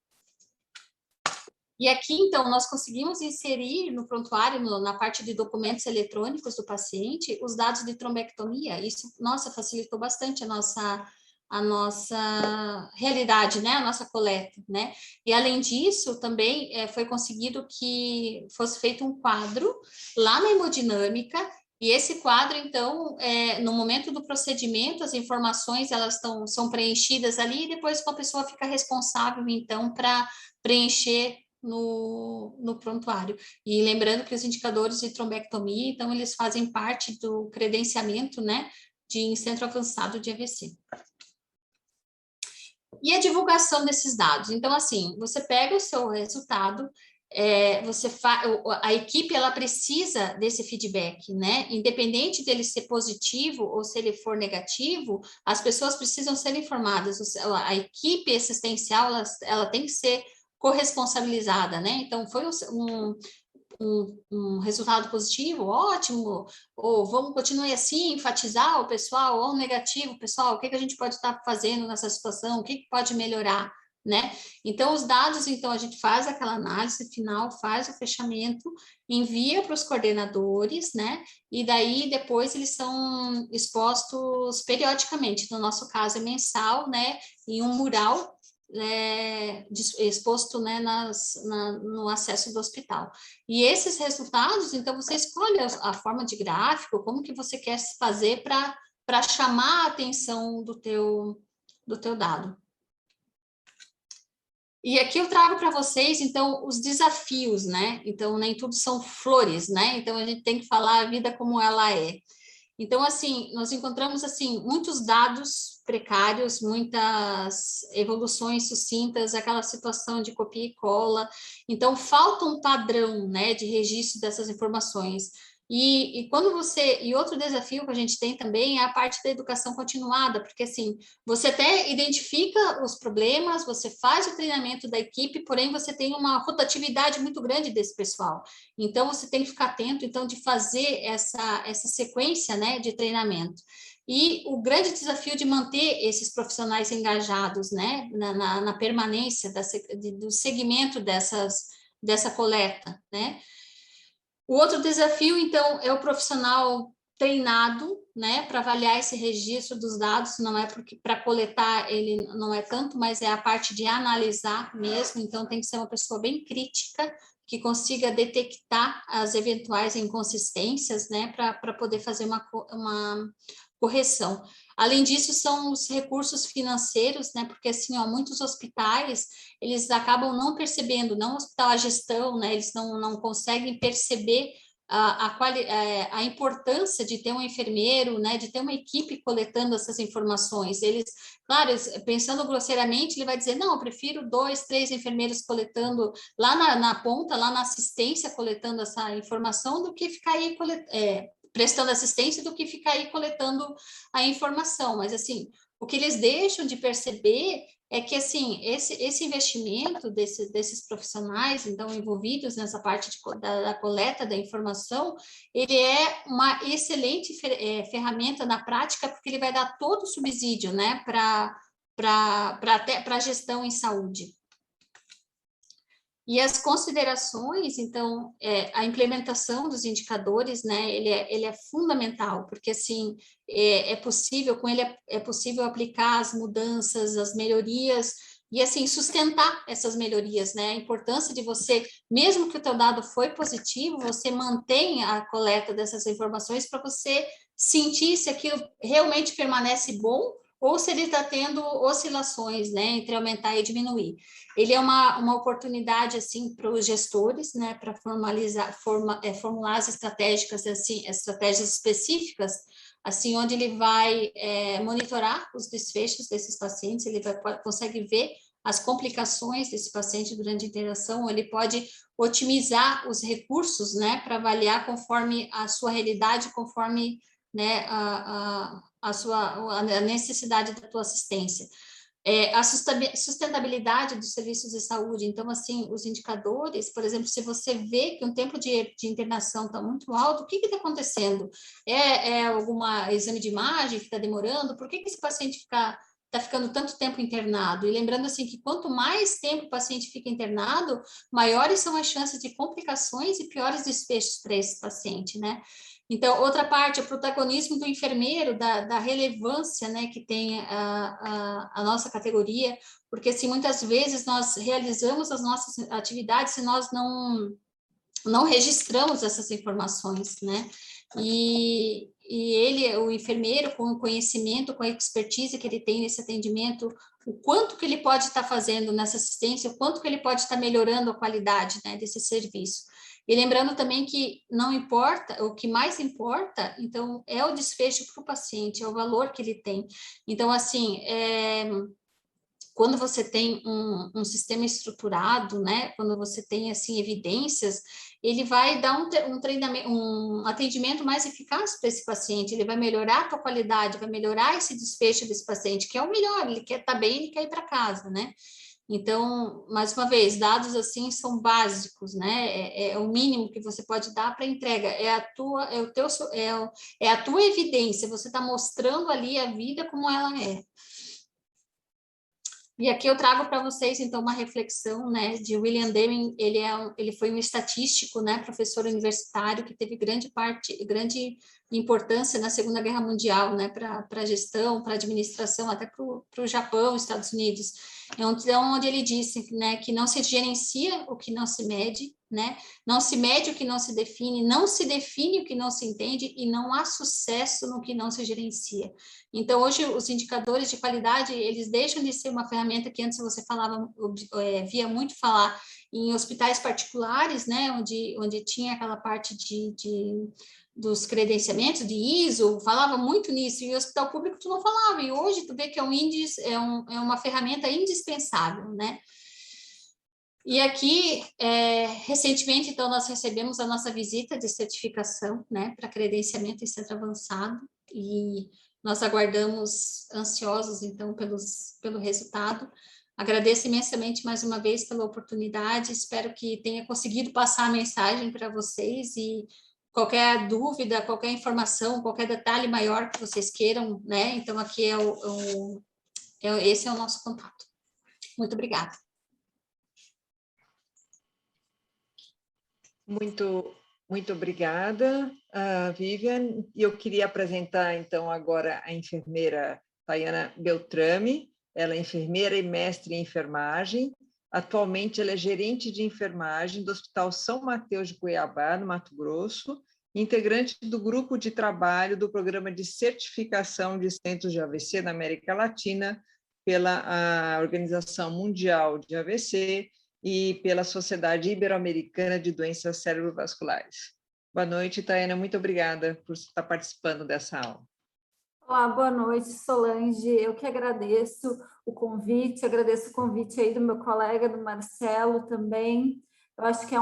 E aqui, então, nós conseguimos inserir no prontuário, na parte de documentos eletrônicos do paciente, os dados de trombectomia. Isso, nossa, facilitou bastante a nossa realidade, né, a nossa coleta, né, e além disso, também foi conseguido que fosse feito um quadro lá na hemodinâmica, e esse quadro, então, no momento do procedimento, as informações, elas são preenchidas ali, e depois a pessoa fica responsável, então, para preencher no prontuário. E lembrando que os indicadores de trombectomia, então, eles fazem parte do credenciamento, né, em centro avançado de AVC. E a divulgação desses dados. Então, assim, você pega o seu resultado, a equipe, ela precisa desse feedback, né? Independente dele ser positivo ou se ele for negativo, as pessoas precisam ser informadas. A equipe assistencial, ela tem que ser corresponsabilizada, né? Então, foi um resultado positivo, ótimo, ou vamos continuar assim, enfatizar o pessoal, ou negativo, pessoal, o que a gente pode estar fazendo nessa situação, o que pode melhorar, né? Então, os dados, então, a gente faz aquela análise final, faz o fechamento, envia para os coordenadores, né? E daí, depois, eles são expostos periodicamente, no nosso caso é mensal, né? Em um mural, exposto, né, no acesso do hospital. E esses resultados, então, você escolhe a forma de gráfico, como que você quer fazer para chamar a atenção do teu dado. E aqui eu trago para vocês, então, os desafios, né? Então, nem tudo são flores, né? Então, a gente tem que falar a vida como ela é. Então, assim, nós encontramos, assim, muitos dados precários, muitas evoluções sucintas, aquela situação de copia e cola. Então, falta um padrão, né, de registro dessas informações. E quando e outro desafio que a gente tem também é a parte da educação continuada, porque, assim, você até identifica os problemas, você faz o treinamento da equipe, porém, você tem uma rotatividade muito grande desse pessoal. Então, você tem que ficar atento, então, de fazer essa sequência, né, de treinamento. E o grande desafio de manter esses profissionais engajados, né, na permanência do segmento dessa coleta, né. O outro desafio, então, é o profissional treinado, né, para avaliar esse registro dos dados, não é porque para coletar ele não é tanto, mas é a parte de analisar mesmo, então tem que ser uma pessoa bem crítica, que consiga detectar as eventuais inconsistências, né, para poder fazer uma correção. Além disso, são os recursos financeiros, né, porque assim, muitos hospitais, eles acabam não percebendo, não o hospital, a gestão, né, eles não conseguem perceber a importância de ter um enfermeiro, né, de ter uma equipe coletando essas informações. Eles, claro, pensando grosseiramente, ele vai dizer, não, eu prefiro 2, 3 enfermeiros coletando lá na ponta, lá na assistência, coletando essa informação, do que ficar aí prestando assistência, do que ficar aí coletando a informação. Mas, assim, o que eles deixam de perceber é que, assim, esse investimento desses profissionais, então, envolvidos nessa parte da coleta da informação, ele é uma excelente ferramenta na prática, porque ele vai dar todo o subsídio, né, para a gestão em saúde. E as considerações, então, a implementação dos indicadores, né, ele é fundamental, porque, assim, com ele é possível aplicar as mudanças, as melhorias, e, assim, sustentar essas melhorias, né, a importância de você, mesmo que o teu dado foi positivo, você mantém a coleta dessas informações para você sentir se aquilo realmente permanece bom, ou se ele está tendo oscilações, né, entre aumentar e diminuir. Ele é uma oportunidade, assim, para os gestores, né, para formular as estratégias específicas assim, onde ele vai monitorar os desfechos desses pacientes, ele consegue ver as complicações desse paciente durante a internação, ele pode otimizar os recursos, né, para avaliar conforme a sua realidade, conforme, né, a necessidade da tua assistência. A sustentabilidade dos serviços de saúde, então, assim, os indicadores, por exemplo, se você vê que um tempo de internação está muito alto, o que está acontecendo? Algum exame de imagem que está demorando? Por que esse paciente está ficando tanto tempo internado? E lembrando, assim, que quanto mais tempo o paciente fica internado, maiores são as chances de complicações e piores desfechos para esse paciente, né? Então, outra parte, o protagonismo do enfermeiro, da relevância, né, que tem a nossa categoria, porque, assim, muitas vezes nós realizamos as nossas atividades e nós não registramos essas informações, né? E ele, o enfermeiro, com o conhecimento, com a expertise que ele tem nesse atendimento, o quanto que ele pode estar fazendo nessa assistência, o quanto que ele pode estar melhorando a qualidade, né, desse serviço. E lembrando também que não importa, o que mais importa, então, é o desfecho para o paciente, é o valor que ele tem. Então, assim, quando você tem um sistema estruturado, né, quando você tem, assim, evidências, ele vai dar um treinamento, um atendimento mais eficaz para esse paciente, ele vai melhorar a tua qualidade, vai melhorar esse desfecho desse paciente, que é o melhor, ele quer estar bem, ele quer ir para casa, né? Então, mais uma vez, dados assim são básicos, né? É o mínimo que você pode dar para entrega. É a tua evidência. Você está mostrando ali a vida como ela é. E aqui eu trago para vocês, então, uma reflexão, né, de William Deming. Ele foi um estatístico, né, professor universitário, que teve grande importância na Segunda Guerra Mundial, né, para a gestão, para a administração, até para o Japão, Estados Unidos. Onde ele disse, né, que não se gerencia o que não se mede, né, não se mede o que não se define o que não se entende, e não há sucesso no que não se gerencia. Então, hoje, os indicadores de qualidade, eles deixam de ser uma ferramenta que antes você via muito falar em hospitais particulares, né, onde tinha aquela parte dos credenciamentos, de ISO, falava muito nisso, e o hospital público tu não falava, e hoje tu vê que é um índice, é uma ferramenta indispensável, né? E aqui, recentemente, então, nós recebemos a nossa visita de certificação, né, para credenciamento em centro avançado, e nós aguardamos ansiosos, então, pelo resultado. Agradeço imensamente mais uma vez pela oportunidade, espero que tenha conseguido passar a mensagem para vocês, e qualquer dúvida, qualquer informação, qualquer detalhe maior que vocês queiram, né? Então, aqui esse é o nosso contato. Muito obrigada. Muito obrigada, Vivian. E eu queria apresentar, então, agora a enfermeira Tayana Beltrame. Ela é enfermeira e mestre em enfermagem. Atualmente, ela é gerente de enfermagem do Hospital São Mateus de Cuiabá, no Mato Grosso, integrante do grupo de trabalho do Programa de Certificação de Centros de AVC na América Latina, pela Organização Mundial de AVC e pela Sociedade Ibero-Americana de Doenças Cerebrovasculares. Boa noite, Tayana. Muito obrigada por estar participando dessa aula. Olá, boa noite, Solange. Eu que agradeço o convite aí do meu colega, do Marcelo também. Eu acho que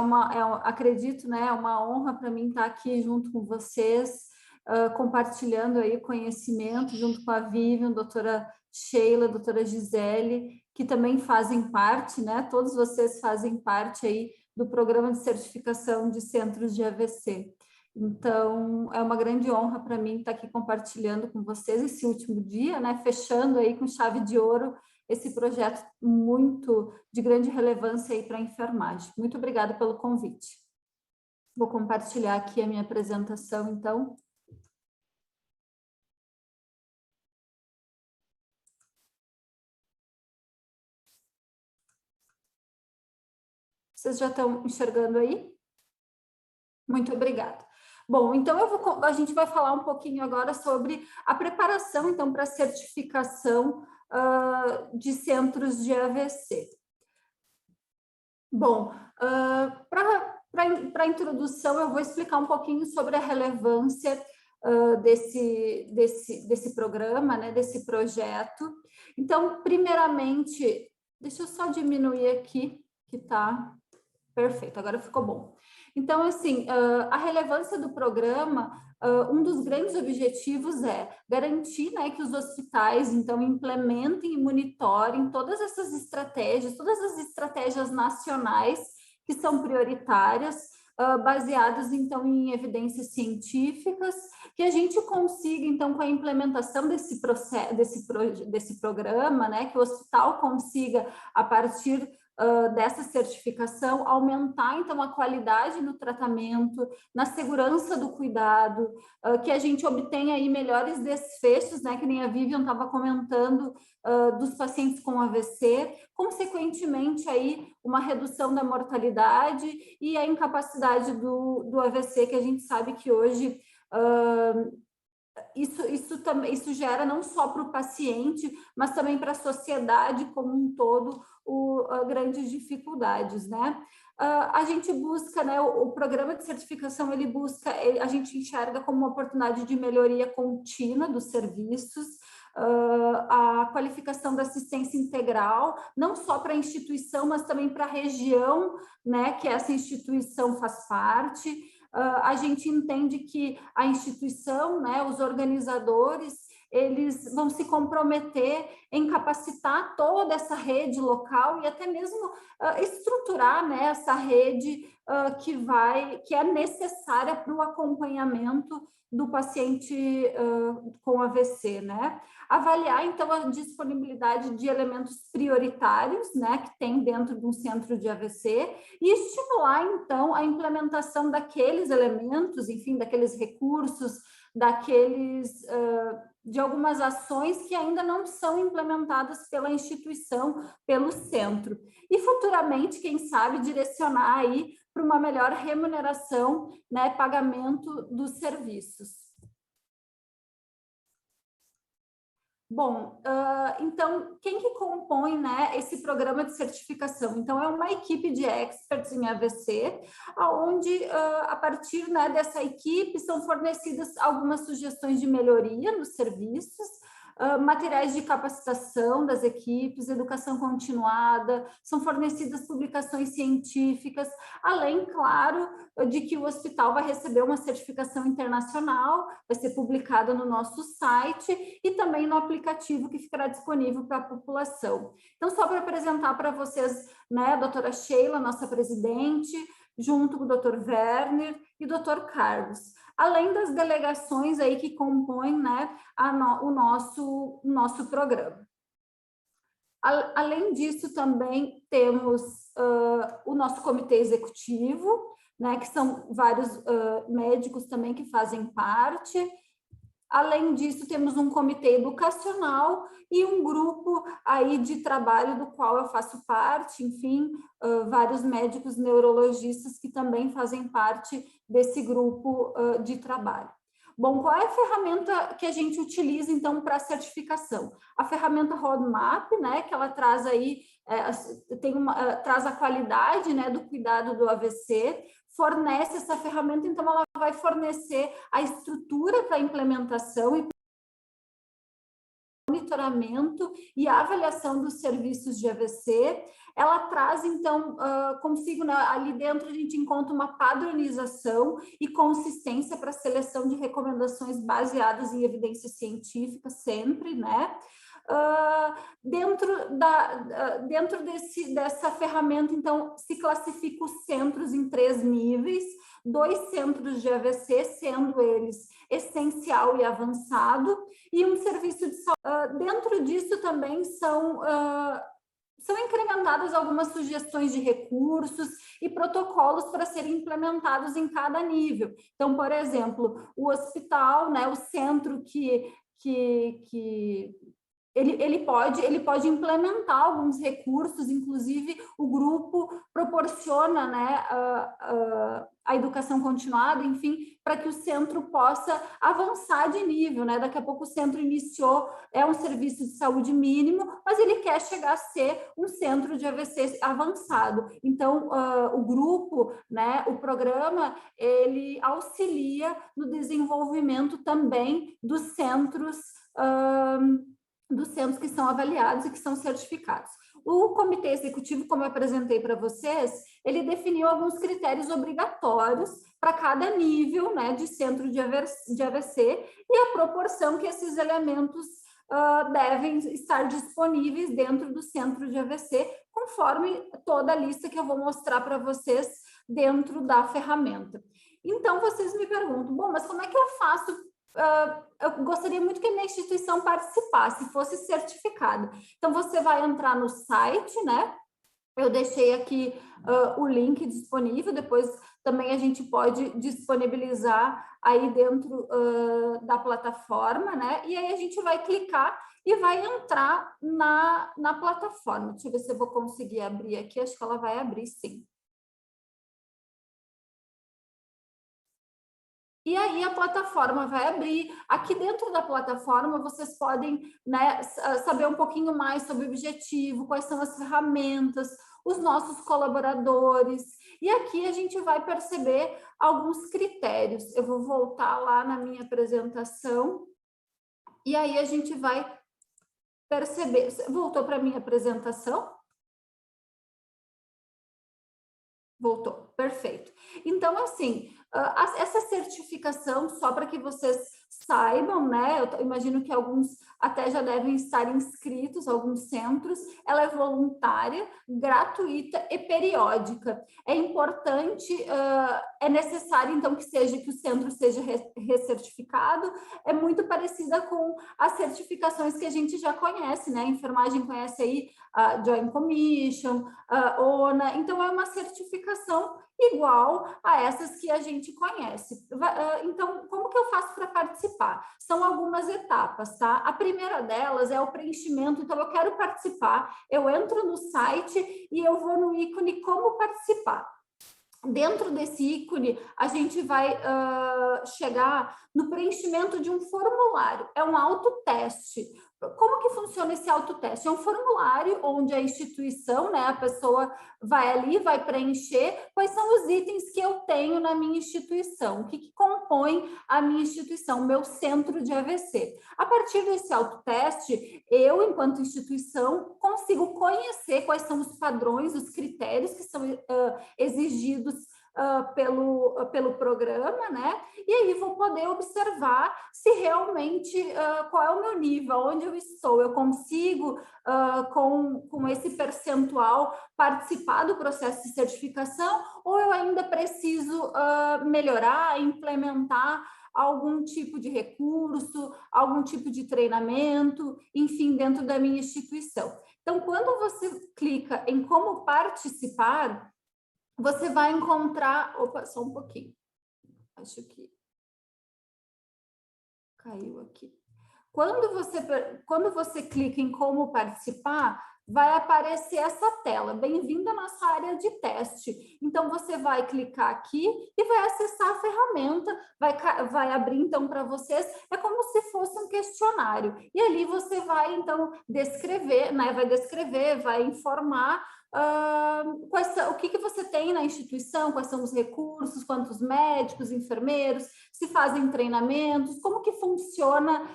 acredito, né, é uma honra para mim estar aqui junto com vocês, compartilhando aí conhecimento junto com a Vivian, doutora Sheila, doutora Gisele, que também fazem parte, né, todos vocês fazem parte aí do programa de certificação de centros de AVC. Então, é uma grande honra para mim estar aqui compartilhando com vocês esse último dia, né, fechando aí com chave de ouro esse projeto muito de grande relevância aí para a enfermagem. Muito obrigada pelo convite. Vou compartilhar aqui a minha apresentação, então. Vocês já estão enxergando aí? Muito obrigada. Bom, então a gente vai falar um pouquinho agora sobre a preparação, então, para a certificação de centros de AVC. Bom, para a introdução, eu vou explicar um pouquinho sobre a relevância desse programa, né, desse projeto. Então, primeiramente, deixa eu só diminuir aqui, que está perfeito, agora ficou bom. Então, assim, a relevância do programa, um dos grandes objetivos é garantir, né, que os hospitais, então, implementem e monitorem todas as estratégias nacionais que são prioritárias, baseados, então, em evidências científicas, que a gente consiga, então, com a implementação desse programa, né, que o hospital consiga, a partir dessa certificação, aumentar, então, a qualidade no tratamento, na segurança do cuidado, que a gente obtenha aí melhores desfechos, né, que nem a Vivian estava comentando, dos pacientes com AVC, consequentemente aí uma redução da mortalidade e a incapacidade do AVC, que a gente sabe que hoje isso gera não só para o paciente, mas também para a sociedade como um todo, grandes dificuldades, né? A gente busca, né, o programa de certificação, a gente enxerga como uma oportunidade de melhoria contínua dos serviços, a qualificação da assistência integral, não só para a instituição, mas também para a região, né, que essa instituição faz parte. A gente entende que a instituição, né, os organizadores, eles vão se comprometer em capacitar toda essa rede local e até mesmo estruturar, né, essa rede que é necessária para o acompanhamento do paciente com AVC, né? Avaliar, então, a disponibilidade de elementos prioritários, né, que tem dentro de um centro de AVC e estimular, então, a implementação daqueles elementos, enfim, daqueles recursos, de algumas ações que ainda não são implementadas pela instituição, pelo centro. E futuramente, quem sabe, direcionar aí para uma melhor remuneração, né, pagamento dos serviços. Bom, então, quem que compõe, né, esse programa de certificação? Então, é uma equipe de experts em AVC, onde, a partir, né, dessa equipe, são fornecidas algumas sugestões de melhoria nos serviços, materiais de capacitação das equipes, educação continuada, são fornecidas publicações científicas, além, claro, de que o hospital vai receber uma certificação internacional, vai ser publicada no nosso site e também no aplicativo que ficará disponível para a população. Então, só para apresentar para vocês, né, a doutora Sheila, nossa presidente, junto com o Dr. Werner e o Dr. Carlos, além das delegações aí que compõem, né, o nosso programa. Além disso, também temos o nosso comitê executivo, né, que são vários médicos também que fazem parte. Além disso, temos um comitê educacional e um grupo aí de trabalho do qual eu faço parte, enfim, vários médicos neurologistas que também fazem parte desse grupo de trabalho. Bom, qual é a ferramenta que a gente utiliza, então, para a certificação? A ferramenta Roadmap, né, que ela traz aí, traz a qualidade, né, do cuidado do AVC, fornece essa ferramenta, então ela vai fornecer a estrutura para a implementação e monitoramento e avaliação dos serviços de AVC. Ela traz, então, consigo, né, ali dentro a gente encontra uma padronização e consistência para a seleção de recomendações baseadas em evidências científicas sempre, né? Dentro dessa ferramenta, então, se classifica os centros em 3 níveis, 2 centros de AVC, sendo eles essencial e avançado, e um serviço de saúde. Dentro disso também são incrementadas algumas sugestões de recursos e protocolos para serem implementados em cada nível. Então, por exemplo, o hospital, né, o centro que ele pode implementar alguns recursos, inclusive o grupo proporciona, né, a educação continuada, enfim, para que o centro possa avançar de nível, né? Daqui a pouco o centro iniciou, é um serviço de saúde mínimo, mas ele quer chegar a ser um centro de AVC avançado. Então, o grupo, né, o programa, ele auxilia no desenvolvimento também dos centros que são avaliados e que são certificados. O comitê executivo, como eu apresentei para vocês, ele definiu alguns critérios obrigatórios para cada nível, né, de centro de AVC e a proporção que esses elementos devem estar disponíveis dentro do centro de AVC, conforme toda a lista que eu vou mostrar para vocês dentro da ferramenta. Então, vocês me perguntam, bom, mas como é que eu faço? Eu gostaria muito que a minha instituição participasse, fosse certificada. Então, você vai entrar no site, né? Eu deixei aqui o link disponível, depois também a gente pode disponibilizar aí dentro da plataforma, né? E aí a gente vai clicar e vai entrar na plataforma. Deixa eu ver se eu vou conseguir abrir aqui, acho que ela vai abrir sim. E aí a plataforma vai abrir. Aqui dentro da plataforma vocês podem, né, saber um pouquinho mais sobre o objetivo, quais são as ferramentas, os nossos colaboradores. E aqui a gente vai perceber alguns critérios. Eu vou voltar lá na minha apresentação. E aí a gente vai perceber. Voltou para a minha apresentação? Voltou, perfeito. Então, assim, essa certificação, só para que vocês saibam, né? Eu imagino que alguns até já devem estar inscritos, alguns centros, ela é voluntária, gratuita e periódica. É importante, é necessário, então, que o centro seja recertificado, é muito parecida com as certificações que a gente já conhece, né? A enfermagem conhece aí a Joint Commission, a ONA, então é uma certificação igual a essas que a gente conhece. Então, como que eu faço para participar? São algumas etapas, tá? A primeira delas é o preenchimento, então eu quero participar, eu entro no site e eu vou no ícone como participar. Dentro desse ícone, a gente vai chegar no preenchimento de um formulário, é um autoteste. Como que funciona esse autoteste? É um formulário onde a instituição, né, a pessoa vai ali, vai preencher quais são os itens que eu tenho na minha instituição, o que compõe a minha instituição, o meu centro de AVC. A partir desse autoteste, eu, enquanto instituição, consigo conhecer quais são os padrões, os critérios que são exigidos pelo programa, né? E aí vou poder observar se realmente qual é o meu nível, onde eu estou, eu consigo com esse percentual participar do processo de certificação ou eu ainda preciso melhorar, implementar algum tipo de recurso, algum tipo de treinamento, enfim, dentro da minha instituição. Então, quando você clica em como participar, você vai encontrar... Opa, só um pouquinho. Acho que caiu aqui. Quando você clica em como participar, vai aparecer essa tela. Bem-vindo à nossa área de teste. Então, você vai clicar aqui e vai acessar a ferramenta, vai abrir, então, para vocês. É como se fosse um questionário. E ali você vai, então, descrever, né? Vai descrever, vai informar o que você tem na instituição, quais são os recursos, quantos médicos, enfermeiros, se fazem treinamentos, como que funciona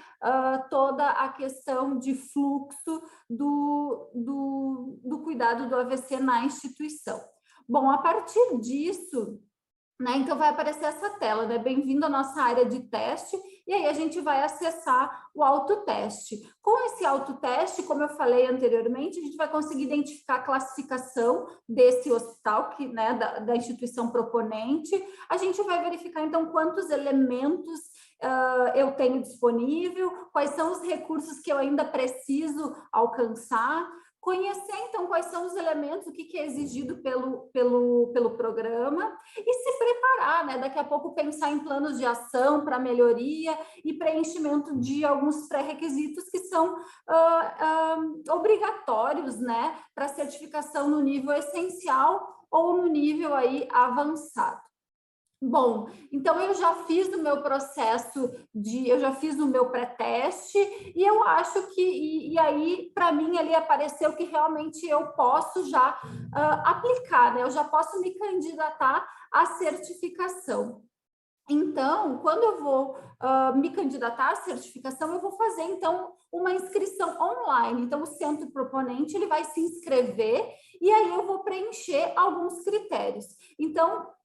toda a questão de fluxo do cuidado do AVC na instituição. Bom, a partir disso, né, então vai aparecer essa tela, né? Bem-vindo à nossa área de teste, e aí a gente vai acessar o autoteste. Com esse autoteste, como eu falei anteriormente, a gente vai conseguir identificar a classificação desse hospital, né, da instituição proponente. A gente vai verificar, então, quantos elementos eu tenho disponível, quais são os recursos que eu ainda preciso alcançar, conhecer, então, quais são os elementos, o que é exigido pelo programa e se preparar, né? Daqui a pouco pensar em planos de ação para melhoria e preenchimento de alguns pré-requisitos que são obrigatórios, né? Para certificação no nível essencial ou no nível aí avançado. Bom, então eu já fiz o meu processo eu já fiz o meu pré-teste e eu acho que, e aí para mim ali apareceu que realmente eu posso já aplicar, né? Eu já posso me candidatar à certificação. Então, quando eu vou me candidatar à certificação, eu vou fazer, então, uma inscrição online. Então, o centro proponente, ele vai se inscrever e aí eu vou preencher alguns critérios. Então,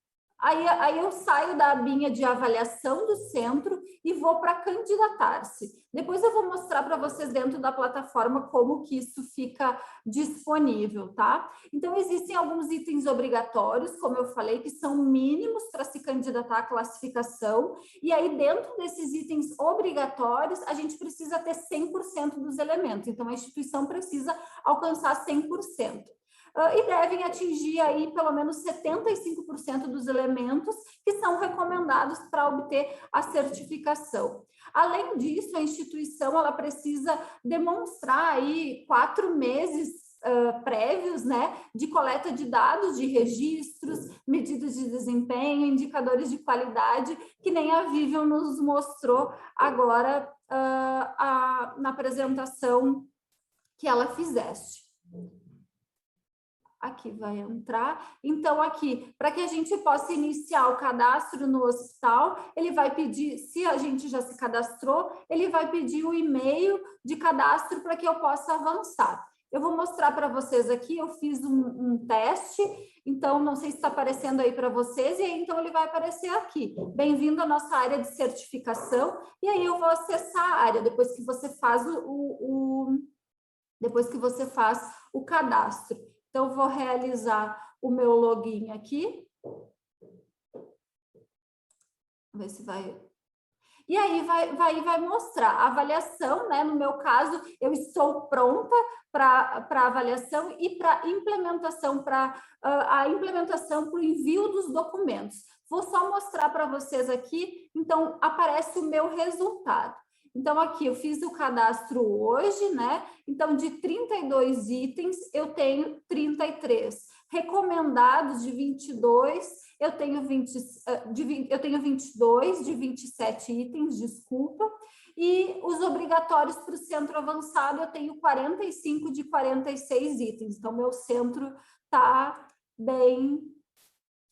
aí eu saio da abinha de avaliação do centro e vou para candidatar-se. Depois eu vou mostrar para vocês dentro da plataforma como que isso fica disponível, tá? Então, existem alguns itens obrigatórios, como eu falei, que são mínimos para se candidatar à classificação. E aí, dentro desses itens obrigatórios, a gente precisa ter 100% dos elementos. Então, a instituição precisa alcançar 100%. E devem atingir aí pelo menos 75% dos elementos que são recomendados para obter a certificação. Além disso, a instituição ela precisa demonstrar aí 4 meses prévios, né, de coleta de dados, de registros, medidas de desempenho, indicadores de qualidade, que nem a Vivian nos mostrou agora na apresentação que ela fizesse. Aqui vai entrar. Então, aqui, para que a gente possa iniciar o cadastro no hospital, ele vai pedir, se a gente já se cadastrou, ele vai pedir o e-mail de cadastro para que eu possa avançar. Eu vou mostrar para vocês aqui, eu fiz um teste, então não sei se está aparecendo aí para vocês, e aí então ele vai aparecer aqui. Bem-vindo à nossa área de certificação, e aí eu vou acessar a área, depois que você faz depois que você faz o cadastro. Então, eu vou realizar o meu login aqui. Vamos ver se vai... E aí vai mostrar a avaliação, né? No meu caso, eu estou pronta para avaliação e para implementação, a implementação para o envio dos documentos. Vou só mostrar para vocês aqui, então aparece o meu resultado. Então, aqui eu fiz o cadastro hoje, né? Então, de 32 itens, eu tenho 33. Recomendados de 22, eu tenho 22 de 27 itens, desculpa. E os obrigatórios para o centro avançado, eu tenho 45 de 46 itens. Então, meu centro está bem...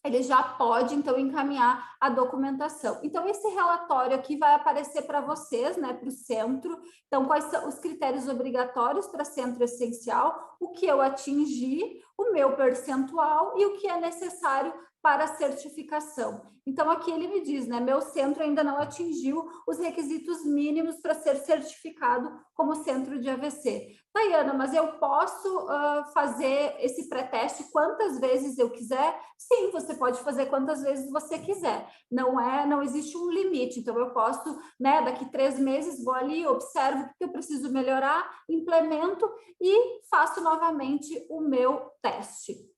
Ele já pode, então, encaminhar a documentação. Então, esse relatório aqui vai aparecer para vocês, né, para o centro. Então, quais são os critérios obrigatórios para centro essencial, o que eu atingi, o meu percentual e o que é necessário para a certificação. Então, aqui ele me diz, né, meu centro ainda não atingiu os requisitos mínimos para ser certificado como centro de AVC. Tayana, mas eu posso fazer esse pré-teste quantas vezes eu quiser? Sim, você pode fazer quantas vezes você quiser. Não existe um limite. Então, eu posso, né, daqui 3 meses, vou ali, observo o que eu preciso melhorar, implemento e faço novamente o meu teste.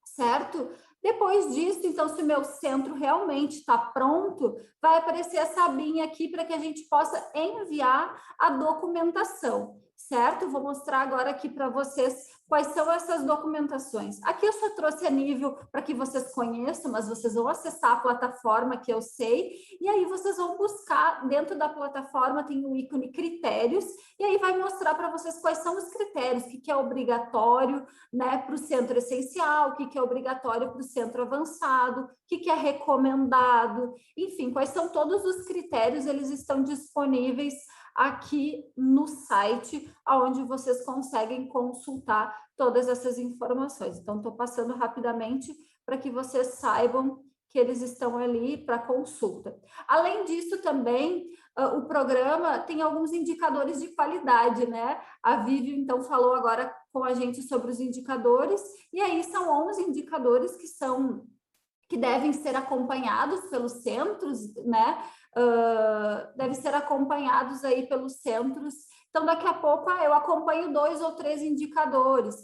Certo? Depois disso, então, se o meu centro realmente está pronto, vai aparecer essa abinha aqui para que a gente possa enviar a documentação, certo? Vou mostrar agora aqui para vocês quais são essas documentações. Aqui eu só trouxe a nível para que vocês conheçam, mas vocês vão acessar a plataforma que eu sei, e aí vocês vão buscar, dentro da plataforma tem o ícone critérios, e aí vai mostrar para vocês quais são os critérios, o que é obrigatório, né, para o centro essencial, o que é obrigatório para o centro avançado, o que é recomendado, enfim, quais são todos os critérios, eles estão disponíveis aqui no site, onde vocês conseguem consultar todas essas informações. Então, estou passando rapidamente para que vocês saibam que eles estão ali para consulta. Além disso, também, o programa tem alguns indicadores de qualidade, né? A Vivi, então, falou agora com a gente sobre os indicadores, e aí são 11 indicadores que devem ser acompanhados pelos centros, né? Devem ser acompanhados aí pelos centros Então, daqui a pouco, eu acompanho 2 ou 3 indicadores,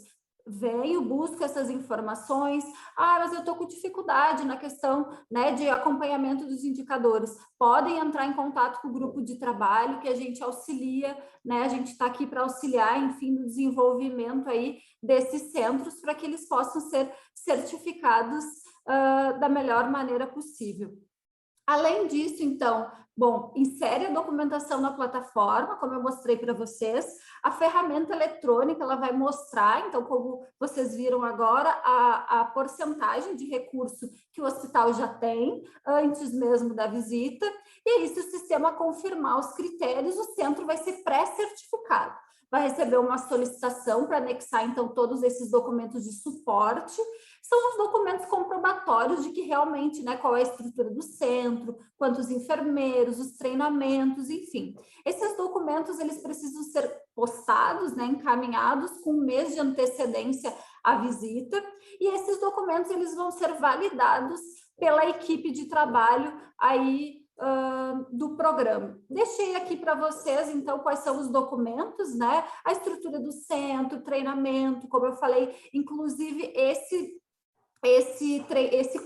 venho, busco essas informações, mas eu estou com dificuldade na questão, né, de acompanhamento dos indicadores. Podem entrar em contato com o grupo de trabalho, que a gente auxilia, né, a gente está aqui para auxiliar, enfim, no desenvolvimento aí desses centros, para que eles possam ser certificados da melhor maneira possível. Além disso, então, bom, insere a documentação na plataforma, como eu mostrei para vocês. A ferramenta eletrônica, ela vai mostrar, então, como vocês viram agora, a porcentagem de recurso que o hospital já tem, antes mesmo da visita. E aí, se o sistema confirmar os critérios, o centro vai ser pré-certificado. Vai receber uma solicitação para anexar, então, todos esses documentos de suporte. São os documentos comprobatórios de que realmente, né, qual é a estrutura do centro, quantos enfermeiros, os treinamentos, enfim. Esses documentos, eles precisam ser postados, né, encaminhados com um mês de antecedência à visita, e esses documentos, eles vão ser validados pela equipe de trabalho aí do programa. Deixei aqui para vocês, então, quais são os documentos, né? A estrutura do centro, treinamento, como eu falei, inclusive esse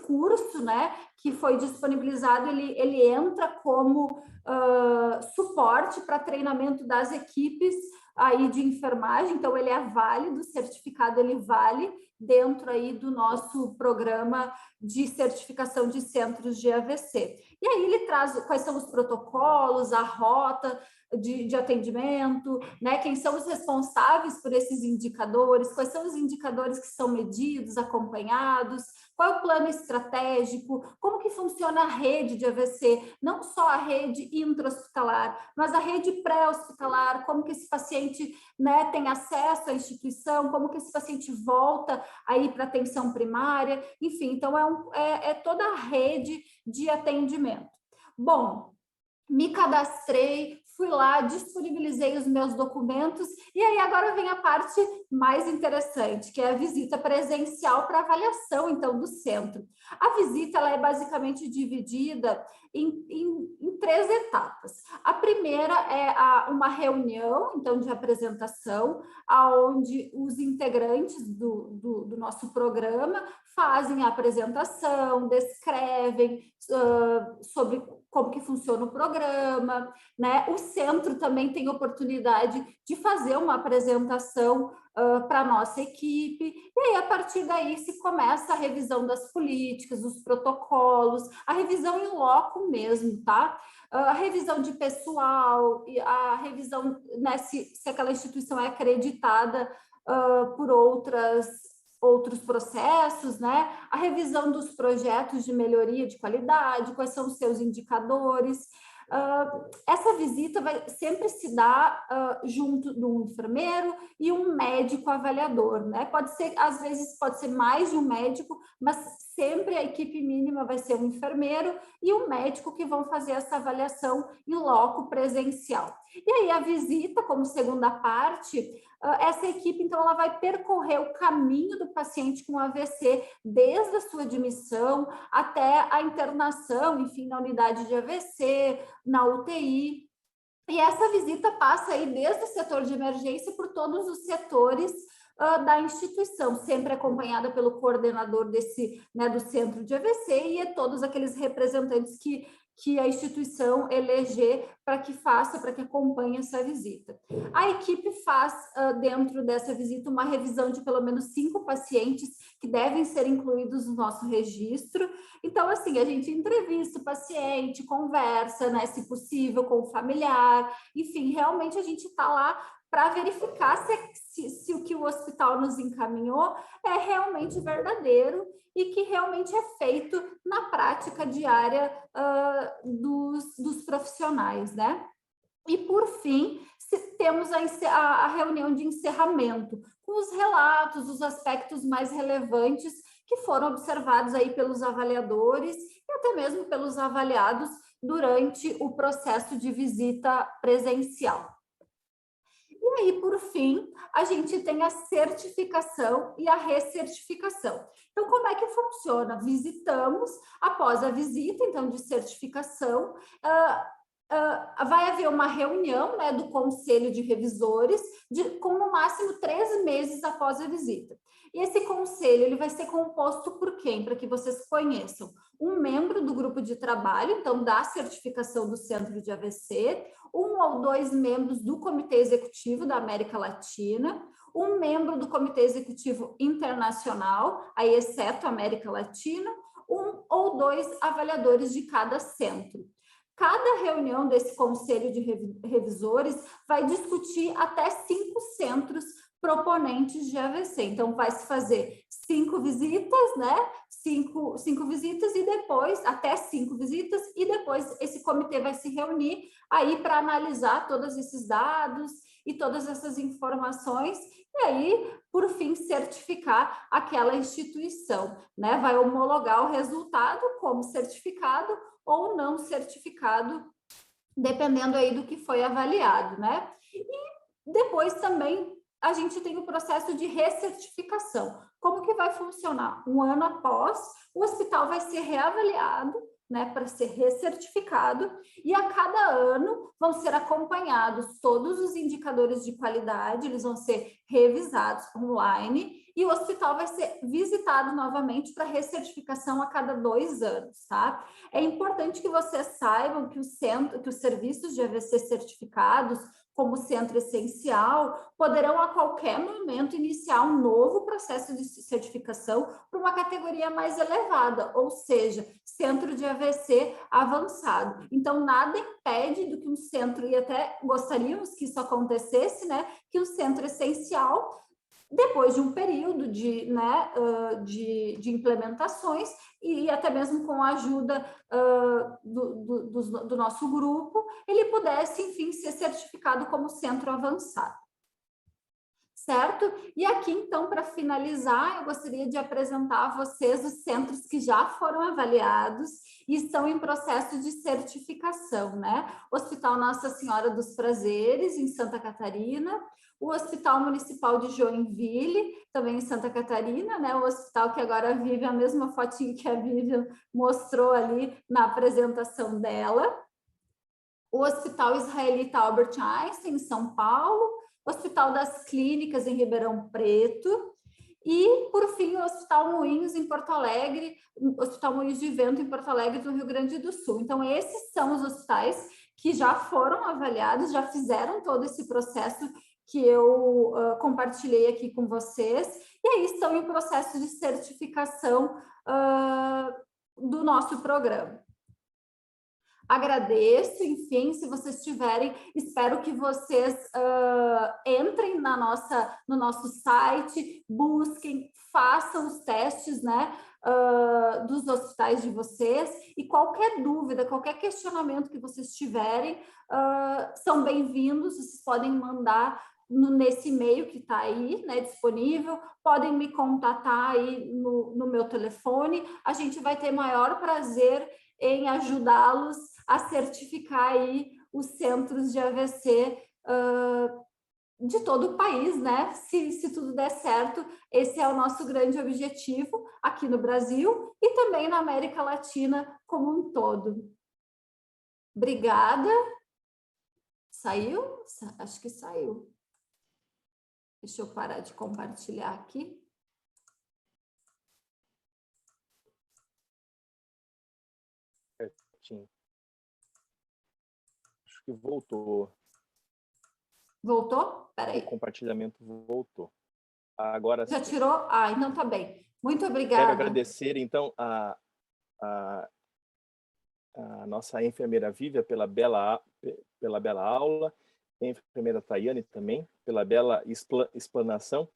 curso, né, que foi disponibilizado, ele entra como suporte para treinamento das equipes aí de enfermagem, então ele é válido, o certificado ele vale dentro aí do nosso programa de certificação de centros de AVC. E aí ele traz quais são os protocolos, a rota de atendimento, né? Quem são os responsáveis por esses indicadores, quais são os indicadores que são medidos, acompanhados, qual é o plano estratégico, como que funciona a rede de AVC, não só a rede intra-hospitalar, mas a rede pré-hospitalar, como que esse paciente, né, tem acesso à instituição, como que esse paciente volta aí para atenção primária, enfim, então é toda a rede de atendimento. Bom, me cadastrei, fui lá, disponibilizei os meus documentos e aí agora vem a parte mais interessante, que é a visita presencial para avaliação, então, do centro. A visita, ela é basicamente dividida em 3 etapas. A primeira é uma reunião, então, de apresentação, onde os integrantes do nosso programa fazem a apresentação, descrevem sobre como que funciona o programa, né? O centro também tem oportunidade de fazer uma apresentação para a nossa equipe, e aí a partir daí se começa a revisão das políticas, dos protocolos, a revisão em loco mesmo, tá? A revisão de pessoal, a revisão, né, se aquela instituição é acreditada por outros processos, né? A revisão dos projetos de melhoria de qualidade, quais são os seus indicadores. Essa visita vai sempre se dar junto de um enfermeiro e um médico avaliador, né? Pode ser, às vezes, pode ser mais de um médico, mas sempre a equipe mínima vai ser um enfermeiro e um médico que vão fazer essa avaliação em loco presencial. E aí a visita, como segunda parte, essa equipe, então, ela vai percorrer o caminho do paciente com AVC, desde a sua admissão até a internação, enfim, na unidade de AVC, na UTI. E essa visita passa aí desde o setor de emergência por todos os setores da instituição, sempre acompanhada pelo coordenador do centro de AVC e todos aqueles representantes que a instituição eleger para que acompanhe essa visita. A equipe faz, dentro dessa visita, uma revisão de pelo menos 5 pacientes que devem ser incluídos no nosso registro. Então, assim, a gente entrevista o paciente, conversa, né, se possível, com o familiar, enfim, realmente a gente está lá para verificar se o que o hospital nos encaminhou é realmente verdadeiro e que realmente é feito na prática diária dos profissionais, né? E, por fim, temos a reunião de encerramento, com os relatos, os aspectos mais relevantes que foram observados aí pelos avaliadores e até mesmo pelos avaliados durante o processo de visita presencial. E aí, por fim, a gente tem a certificação e a recertificação. Então, como é que funciona? Visitamos, após a visita, então, de certificação, vai haver uma reunião, né, do Conselho de Revisores, com no máximo 3 meses após a visita. E esse conselho ele vai ser composto por quem? Para que vocês conheçam. Um membro do grupo de trabalho, então da certificação do Centro de AVC, 1 ou 2 membros do Comitê Executivo da América Latina, um membro do Comitê Executivo Internacional, aí exceto a América Latina, 1 ou 2 avaliadores de cada centro. Cada reunião desse conselho de revisores vai discutir até 5 centros proponentes de AVC. Então, vai se fazer 5 visitas, né? 5 visitas e depois, até 5 visitas, e depois esse comitê vai se reunir aí para analisar todos esses dados e todas essas informações, e aí, por fim, certificar aquela instituição, né? Vai homologar o resultado como certificado ou não certificado, dependendo aí do que foi avaliado, né? E depois também a gente tem o processo de recertificação. Como que vai funcionar? Um ano após, o hospital vai ser reavaliado, né, para ser recertificado, e a cada ano vão ser acompanhados todos os indicadores de qualidade, eles vão ser revisados online, e o hospital vai ser visitado novamente para recertificação a cada 2 anos, tá? É importante que vocês saibam que os serviços de AVC certificados, como centro essencial, poderão a qualquer momento iniciar um novo processo de certificação para uma categoria mais elevada, ou seja, centro de AVC avançado. Então, nada impede do que um centro, e até gostaríamos que isso acontecesse, né, que o centro essencial, depois de um período de implementações, e até mesmo com a ajuda do nosso grupo, ele pudesse, enfim, ser certificado como centro avançado. Certo? E aqui, então, para finalizar, eu gostaria de apresentar a vocês os centros que já foram avaliados e estão em processo de certificação, né? Hospital Nossa Senhora dos Prazeres, em Santa Catarina, o Hospital Municipal de Joinville, também em Santa Catarina, né? O hospital que agora vive a mesma fotinho que a Vivian mostrou ali na apresentação dela. O Hospital Israelita Albert Einstein, em São Paulo, Hospital das Clínicas, em Ribeirão Preto, e, por fim, o Hospital Moinhos, em Porto Alegre, Hospital Moinhos de Vento, em Porto Alegre, do Rio Grande do Sul. Então, esses são os hospitais que já foram avaliados, já fizeram todo esse processo que eu compartilhei aqui com vocês, e aí estão em processo de certificação do nosso programa. Agradeço, enfim, se vocês tiverem, espero que vocês entrem no nosso site, busquem, façam os testes, né, dos hospitais de vocês, e qualquer dúvida, qualquer questionamento que vocês tiverem, são bem-vindos, vocês podem mandar nesse e-mail que está aí, né, disponível, podem me contatar aí no meu telefone, a gente vai ter maior prazer em ajudá-los a certificar aí os centros de AVC de todo o país, né? Se tudo der certo, esse é o nosso grande objetivo aqui no Brasil e também na América Latina como um todo. Obrigada. Saiu? Acho que saiu. Deixa eu parar de compartilhar aqui. Certinho. Acho que voltou. Voltou? Espera aí. O compartilhamento voltou. Agora já sim. Tirou? Ah, então tá bem. Muito obrigada. Quero agradecer, então, a nossa enfermeira Vívia pela bela aula, a enfermeira Tayane também, pela bela explanação.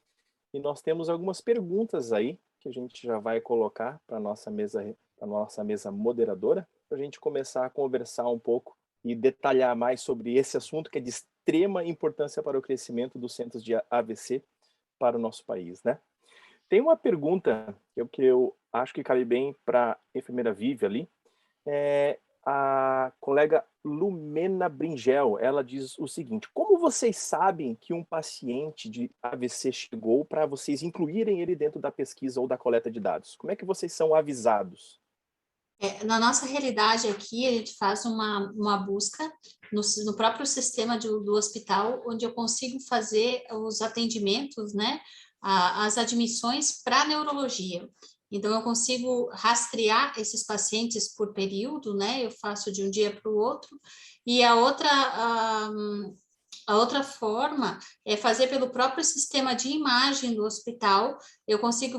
E nós temos algumas perguntas aí que a gente já vai colocar para a nossa mesa moderadora, para a gente começar a conversar um pouco e detalhar mais sobre esse assunto que é de extrema importância para o crescimento dos centros de AVC para o nosso país, né? Tem uma pergunta que eu acho que cabe bem para a enfermeira Vívia ali, a colega Lumena Bringel, ela diz o seguinte: como vocês sabem que um paciente de AVC chegou para vocês incluírem ele dentro da pesquisa ou da coleta de dados? Como é que vocês são avisados? Na nossa realidade aqui, a gente faz uma busca no próprio sistema do hospital, onde eu consigo fazer os atendimentos, né, as admissões para neurologia. Então, eu consigo rastrear esses pacientes por período, né, eu faço de um dia para o outro, e a outra forma é fazer pelo próprio sistema de imagem do hospital. Eu consigo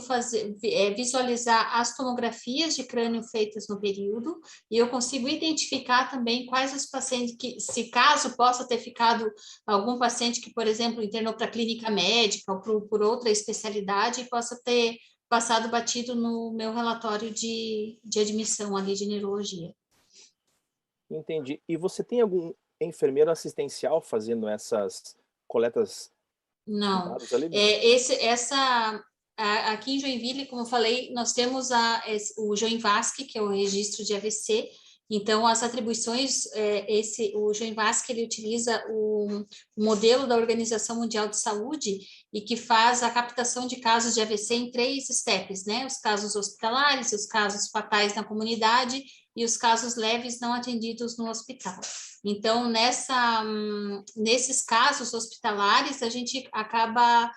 visualizar as tomografias de crânio feitas no período, e eu consigo identificar também quais os pacientes que, se caso possa ter ficado algum paciente que, por exemplo, internou para clínica médica ou por outra especialidade e possa ter passado batido no meu relatório de admissão ali de neurologia. Entendi. E você tem algum enfermeiro assistencial fazendo essas coletas de Não. dados ali? Aqui em Joinville, como eu falei, nós temos o Joinvasc, que é o registro de AVC. Então, as atribuições, o Joinvasc, ele utiliza o modelo da Organização Mundial de Saúde e que faz a captação de casos de AVC em 3 steps, né? Os casos hospitalares, os casos fatais na comunidade e os casos leves não atendidos no hospital. Então, nesses casos hospitalares, a gente acaba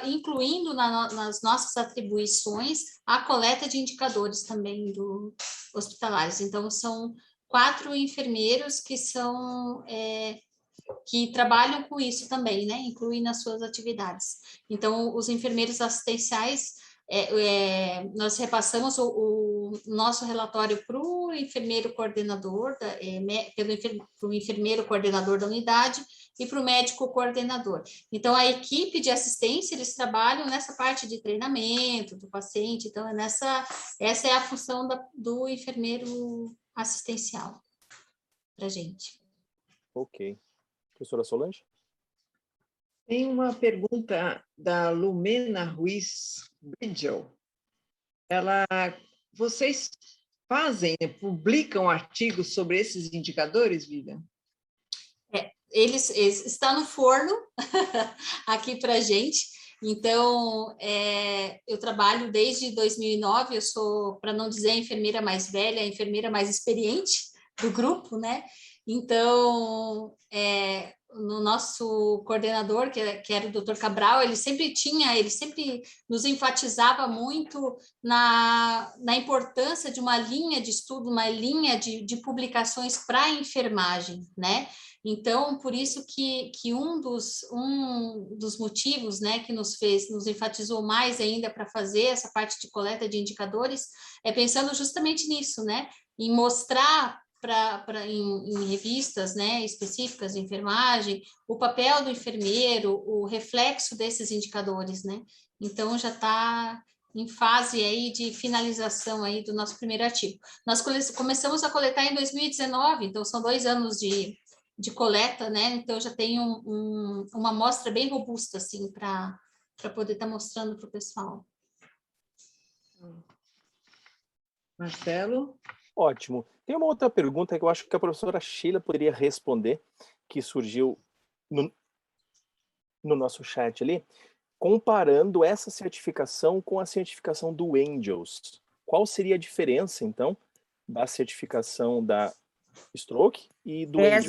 incluindo nas nossas atribuições a coleta de indicadores também hospitalares. Então, são 4 enfermeiros que trabalham com isso também, né? Incluem nas suas atividades. Então, os enfermeiros assistenciais, nós repassamos o nosso relatório para o enfermeiro coordenador, para o enfermeiro coordenador da unidade e para o médico coordenador. Então, a equipe de assistência, eles trabalham nessa parte de treinamento do paciente, então, essa é a função do enfermeiro assistencial para a gente. Ok. Professora Solange? Tem uma pergunta da Lumena Ruiz Bridgel. Vocês fazem, né, publicam artigos sobre esses indicadores, Vivian? Eles estão no forno aqui para a gente. Então, eu trabalho desde 2009, eu sou, para não dizer a enfermeira mais velha, a enfermeira mais experiente do grupo, né? Então, no nosso coordenador, que era o Dr. Cabral, ele sempre nos enfatizava muito na importância de uma linha de estudo, uma linha de publicações para a enfermagem, né? Então, por isso que um dos motivos, né, que nos enfatizou mais ainda para fazer essa parte de coleta de indicadores, é pensando justamente nisso, né? Em mostrar em revistas, né, específicas de enfermagem, o papel do enfermeiro, o reflexo desses indicadores, né? Então, já está em fase aí de finalização aí do nosso primeiro artigo. Nós começamos a coletar em 2019, então são 2 anos de coleta, né? Então, já tem uma amostra bem robusta, assim, para poder estar mostrando para o pessoal. Marcelo? Ótimo. Tem uma outra pergunta que eu acho que a professora Sheila poderia responder, que surgiu no nosso chat ali, comparando essa certificação com a certificação do Angels. Qual seria a diferença, então, da certificação da Stroke e do Angels?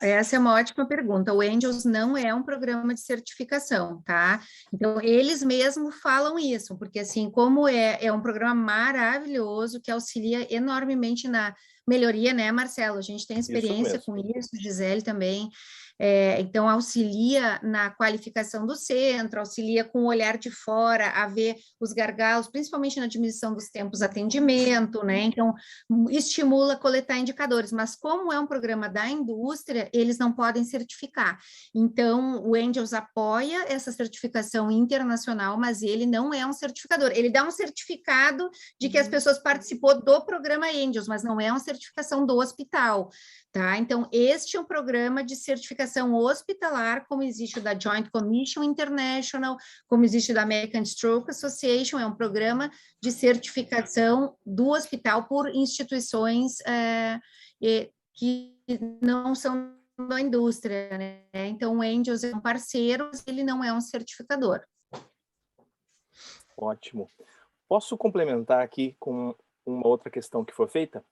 Essa é uma ótima pergunta. O Angels não é um programa de certificação, tá? Então, eles mesmos falam isso, porque, assim, como é um programa maravilhoso que auxilia enormemente na melhoria, né, Marcelo? A gente tem experiência com isso, Gisele também. Então, auxilia na qualificação do centro, auxilia com o olhar de fora a ver os gargalos, principalmente na diminuição dos tempos de atendimento, né? Então, estimula a coletar indicadores, mas como é um programa da indústria, eles não podem certificar. Então, o Angels apoia essa certificação internacional, mas ele não é um certificador. Ele dá um certificado de que as pessoas participou do programa Angels, mas não é uma certificação do hospital, tá? Então, este é um programa de certificação hospitalar, como existe o da Joint Commission International, como existe o da American Stroke Association, é um programa de certificação do hospital por instituições que não são da indústria, né? Então, o Angels é um parceiro, mas ele não é um certificador. Ótimo. Posso complementar aqui com uma outra questão que foi feita.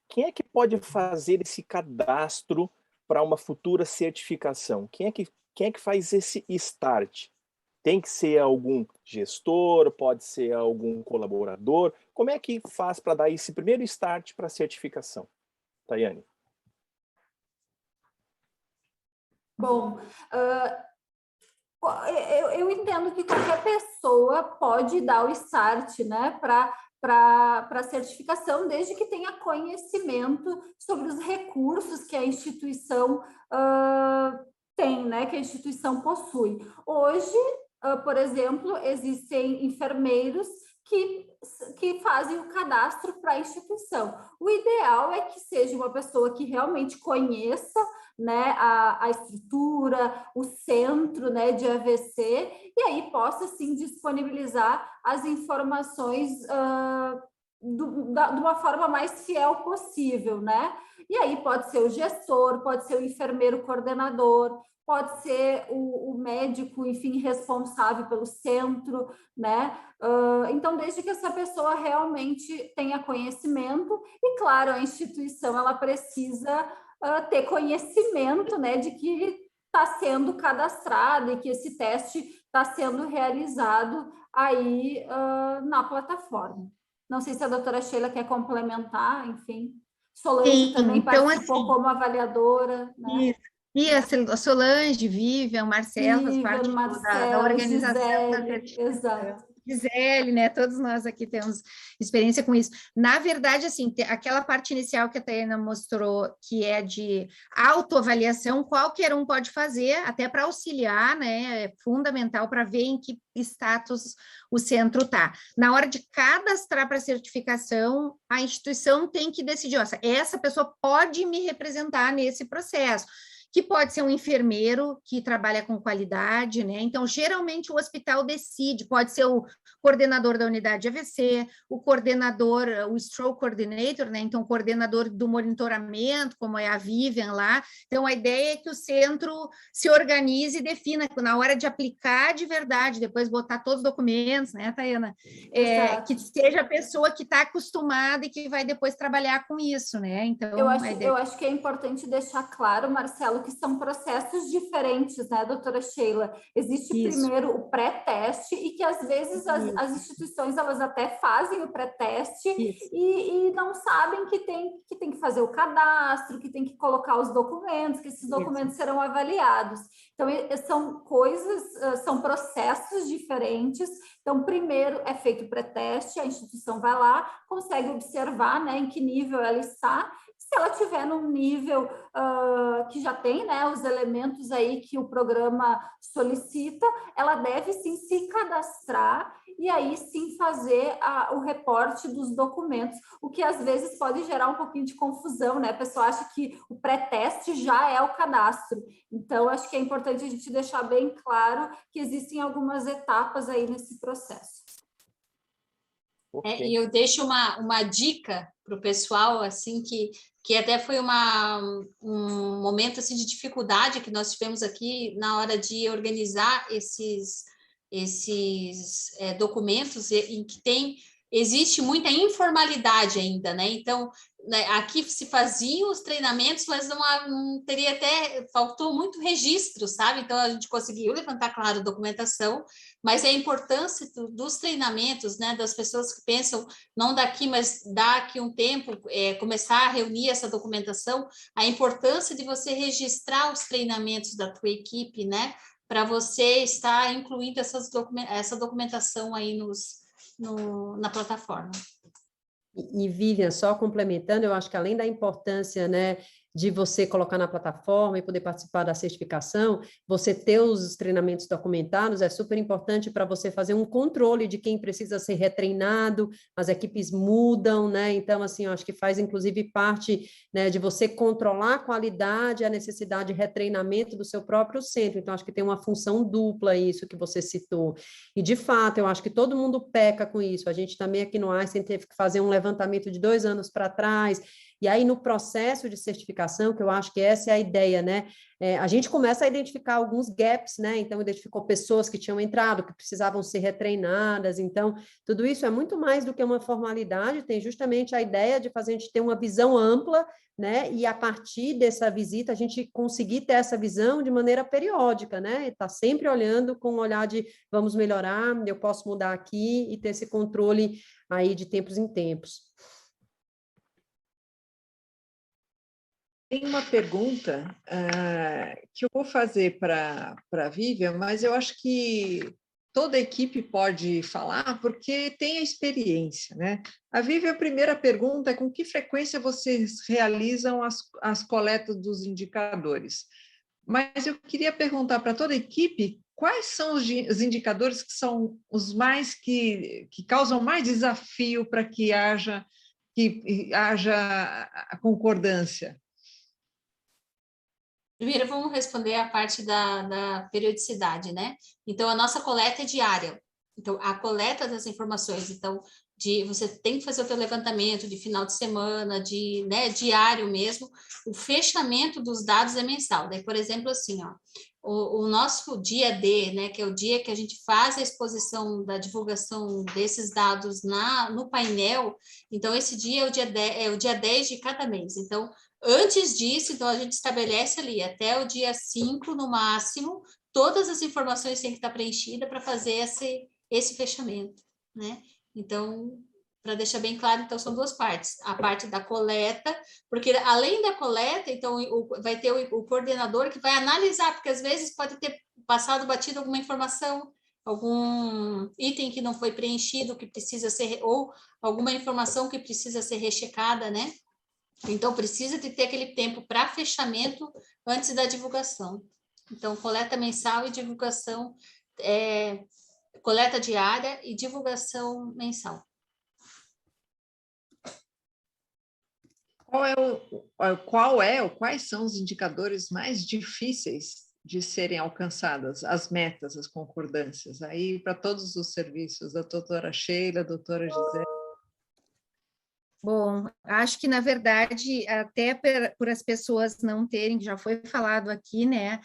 Quem é que pode fazer esse cadastro para uma futura certificação? Quem é que faz esse start? Tem que ser algum gestor, pode ser algum colaborador? Como é que faz para dar esse primeiro start para a certificação? Tayane. Bom, eu entendo que qualquer pessoa pode dar o start, né, para a certificação, desde que tenha conhecimento sobre os recursos que a instituição tem, né, que a instituição possui. Hoje, por exemplo, existem enfermeiros que fazem o cadastro para a instituição. O ideal é que seja uma pessoa que realmente conheça, né, a estrutura, o centro, né, de AVC, e aí possa, sim, disponibilizar as informações de uma forma mais fiel possível, né? E aí pode ser o gestor, pode ser o enfermeiro coordenador, pode ser o médico, enfim, responsável pelo centro, né? Então, desde que essa pessoa realmente tenha conhecimento, e claro, a instituição, ela precisa ter conhecimento, né, de que está sendo cadastrado e que esse teste está sendo realizado aí na plataforma. Não sei se a doutora Sheila quer complementar, enfim. Solange também participou como avaliadora, né? Isso. E a Solange, Vivian, Marcelo, faz parte da organização da certificação. Exato. Gisele, né? Todos nós aqui temos experiência com isso. Na verdade, assim, aquela parte inicial que a Tayana mostrou, que é de autoavaliação, qualquer um pode fazer, até para auxiliar, né? É fundamental para ver em que status o centro está. Na hora de cadastrar para a certificação, a instituição tem que decidir, ó, essa pessoa pode me representar nesse processo, que pode ser um enfermeiro que trabalha com qualidade, né? Então, geralmente, o hospital decide, pode ser o coordenador da unidade de AVC, o coordenador, o Stroke Coordinator, né? Então, o coordenador do monitoramento, como é a Vivian lá. Então, a ideia é que o centro se organize e defina, na hora de aplicar de verdade, depois botar todos os documentos, né, Tayana? Que seja a pessoa que está acostumada e que vai depois trabalhar com isso, né? Então, eu acho que é importante deixar claro, Marcelo, que são processos diferentes, né, doutora Sheila? Existe primeiro o pré-teste e que às vezes as instituições elas até fazem o pré-teste e não sabem que tem que fazer o cadastro, que tem que colocar os documentos, que esses documentos serão avaliados. Então, são processos diferentes. Então, primeiro é feito o pré-teste, a instituição vai lá, consegue observar, né, em que nível ela está. Se ela tiver num nível que já tem, né, os elementos aí que o programa solicita, ela deve sim se cadastrar e aí sim fazer o reporte dos documentos, o que às vezes pode gerar um pouquinho de confusão, né? A pessoa acha que o pré-teste já é o cadastro. Então, acho que é importante a gente deixar bem claro que existem algumas etapas aí nesse processo. E eu deixo uma dica para o pessoal, assim, que até foi um momento assim, de dificuldade que nós tivemos aqui na hora de organizar esses documentos em que existe muita informalidade ainda, né? Então, né, aqui se faziam os treinamentos, mas não teria faltou muito registro, sabe? Então, a gente conseguiu levantar, claro, documentação, mas a importância dos treinamentos, né, das pessoas que pensam, não daqui, mas daqui um tempo, começar a reunir essa documentação, a importância de você registrar os treinamentos da tua equipe, né, para você estar incluindo essa documentação aí na plataforma. E Vivian, só complementando, eu acho que além da importância, né, de você colocar na plataforma e poder participar da certificação, você ter os treinamentos documentados é super importante para você fazer um controle de quem precisa ser retreinado, as equipes mudam, né? Então, assim, eu acho que faz, inclusive, parte, né, de você controlar a qualidade e a necessidade de retreinamento do seu próprio centro. Então, acho que tem uma função dupla isso que você citou. E, de fato, eu acho que todo mundo peca com isso. A gente também aqui no Einstein teve que fazer um levantamento de 2 anos para trás, E aí, no processo de certificação, que eu acho que essa é a ideia, né? A gente começa a identificar alguns gaps, né? Então, identificou pessoas que tinham entrado, que precisavam ser retreinadas. Então, tudo isso é muito mais do que uma formalidade, tem justamente a ideia de fazer a gente ter uma visão ampla, né? E a partir dessa visita, a gente conseguir ter essa visão de maneira periódica, né? Está sempre olhando com um olhar de vamos melhorar, eu posso mudar aqui e ter esse controle aí de tempos em tempos. Tem uma pergunta que eu vou fazer para a Vivian, mas eu acho que toda a equipe pode falar, porque tem a experiência, né? A Vivian, a primeira pergunta é com que frequência vocês realizam as coletas dos indicadores? Mas eu queria perguntar para toda a equipe quais são os indicadores que são os mais que causam mais desafio para que haja a concordância. Primeiro, vamos responder a parte da periodicidade, né? Então, a nossa coleta é diária. Então, a coleta das informações, então, você tem que fazer o teu levantamento de final de semana, né, diário mesmo. O fechamento dos dados é mensal. Daí, por exemplo, assim, ó, o nosso dia D, né, que é o dia que a gente faz a exposição da divulgação desses dados no painel, então, esse dia é o dia 10 de cada mês. Então, antes disso, então, a gente estabelece ali, até o dia 5, no máximo, todas as informações têm que estar preenchidas para fazer esse fechamento, né? Então, para deixar bem claro, então, são duas partes. A parte da coleta, porque além da coleta, então, vai ter o coordenador que vai analisar, porque às vezes pode ter passado, batido alguma informação, algum item que não foi preenchido, que precisa ser, ou alguma informação que precisa ser rechecada, né? Então, precisa de ter aquele tempo para fechamento antes da divulgação. Então, coleta mensal e divulgação, coleta diária e divulgação mensal. Quais são os indicadores mais difíceis de serem alcançadas, as metas, as concordâncias, aí para todos os serviços, a doutora Sheila, a doutora Gisele? Bom, acho que, na verdade, até por as pessoas não terem, já foi falado aqui, né,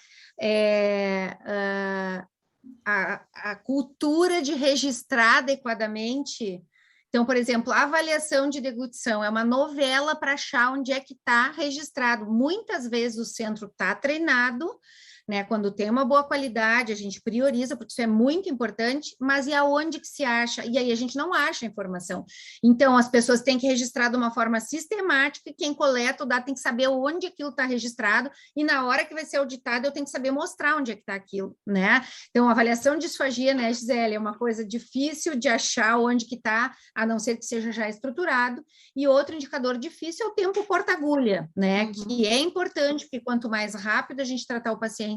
a cultura de registrar adequadamente. Então, por exemplo, a avaliação de deglutição é uma novela para achar onde é que está registrado. Muitas vezes o centro está treinado, né? Quando tem uma boa qualidade, a gente prioriza, porque isso é muito importante, mas e aonde que se acha? E aí a gente não acha a informação. Então, as pessoas têm que registrar de uma forma sistemática, e quem coleta o dado tem que saber onde aquilo está registrado, e na hora que vai ser auditado, eu tenho que saber mostrar onde é que está aquilo, né? Então, a avaliação de disfagia, né, Gisele, é uma coisa difícil de achar onde que está, a não ser que seja já estruturado, e outro indicador difícil é o tempo porta-agulha, né, que é importante, porque quanto mais rápido a gente tratar o paciente,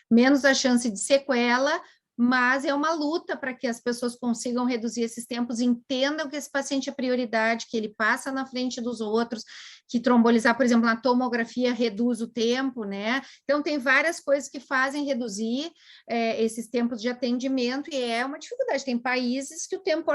menos a chance de sequela, mas é uma luta para que as pessoas consigam reduzir esses tempos, entendam que esse paciente é prioridade, que ele passa na frente dos outros, que trombolizar, por exemplo, na tomografia reduz o tempo, né? Então, tem várias coisas que fazem reduzir esses tempos de atendimento, e é uma dificuldade. Tem países que o tempo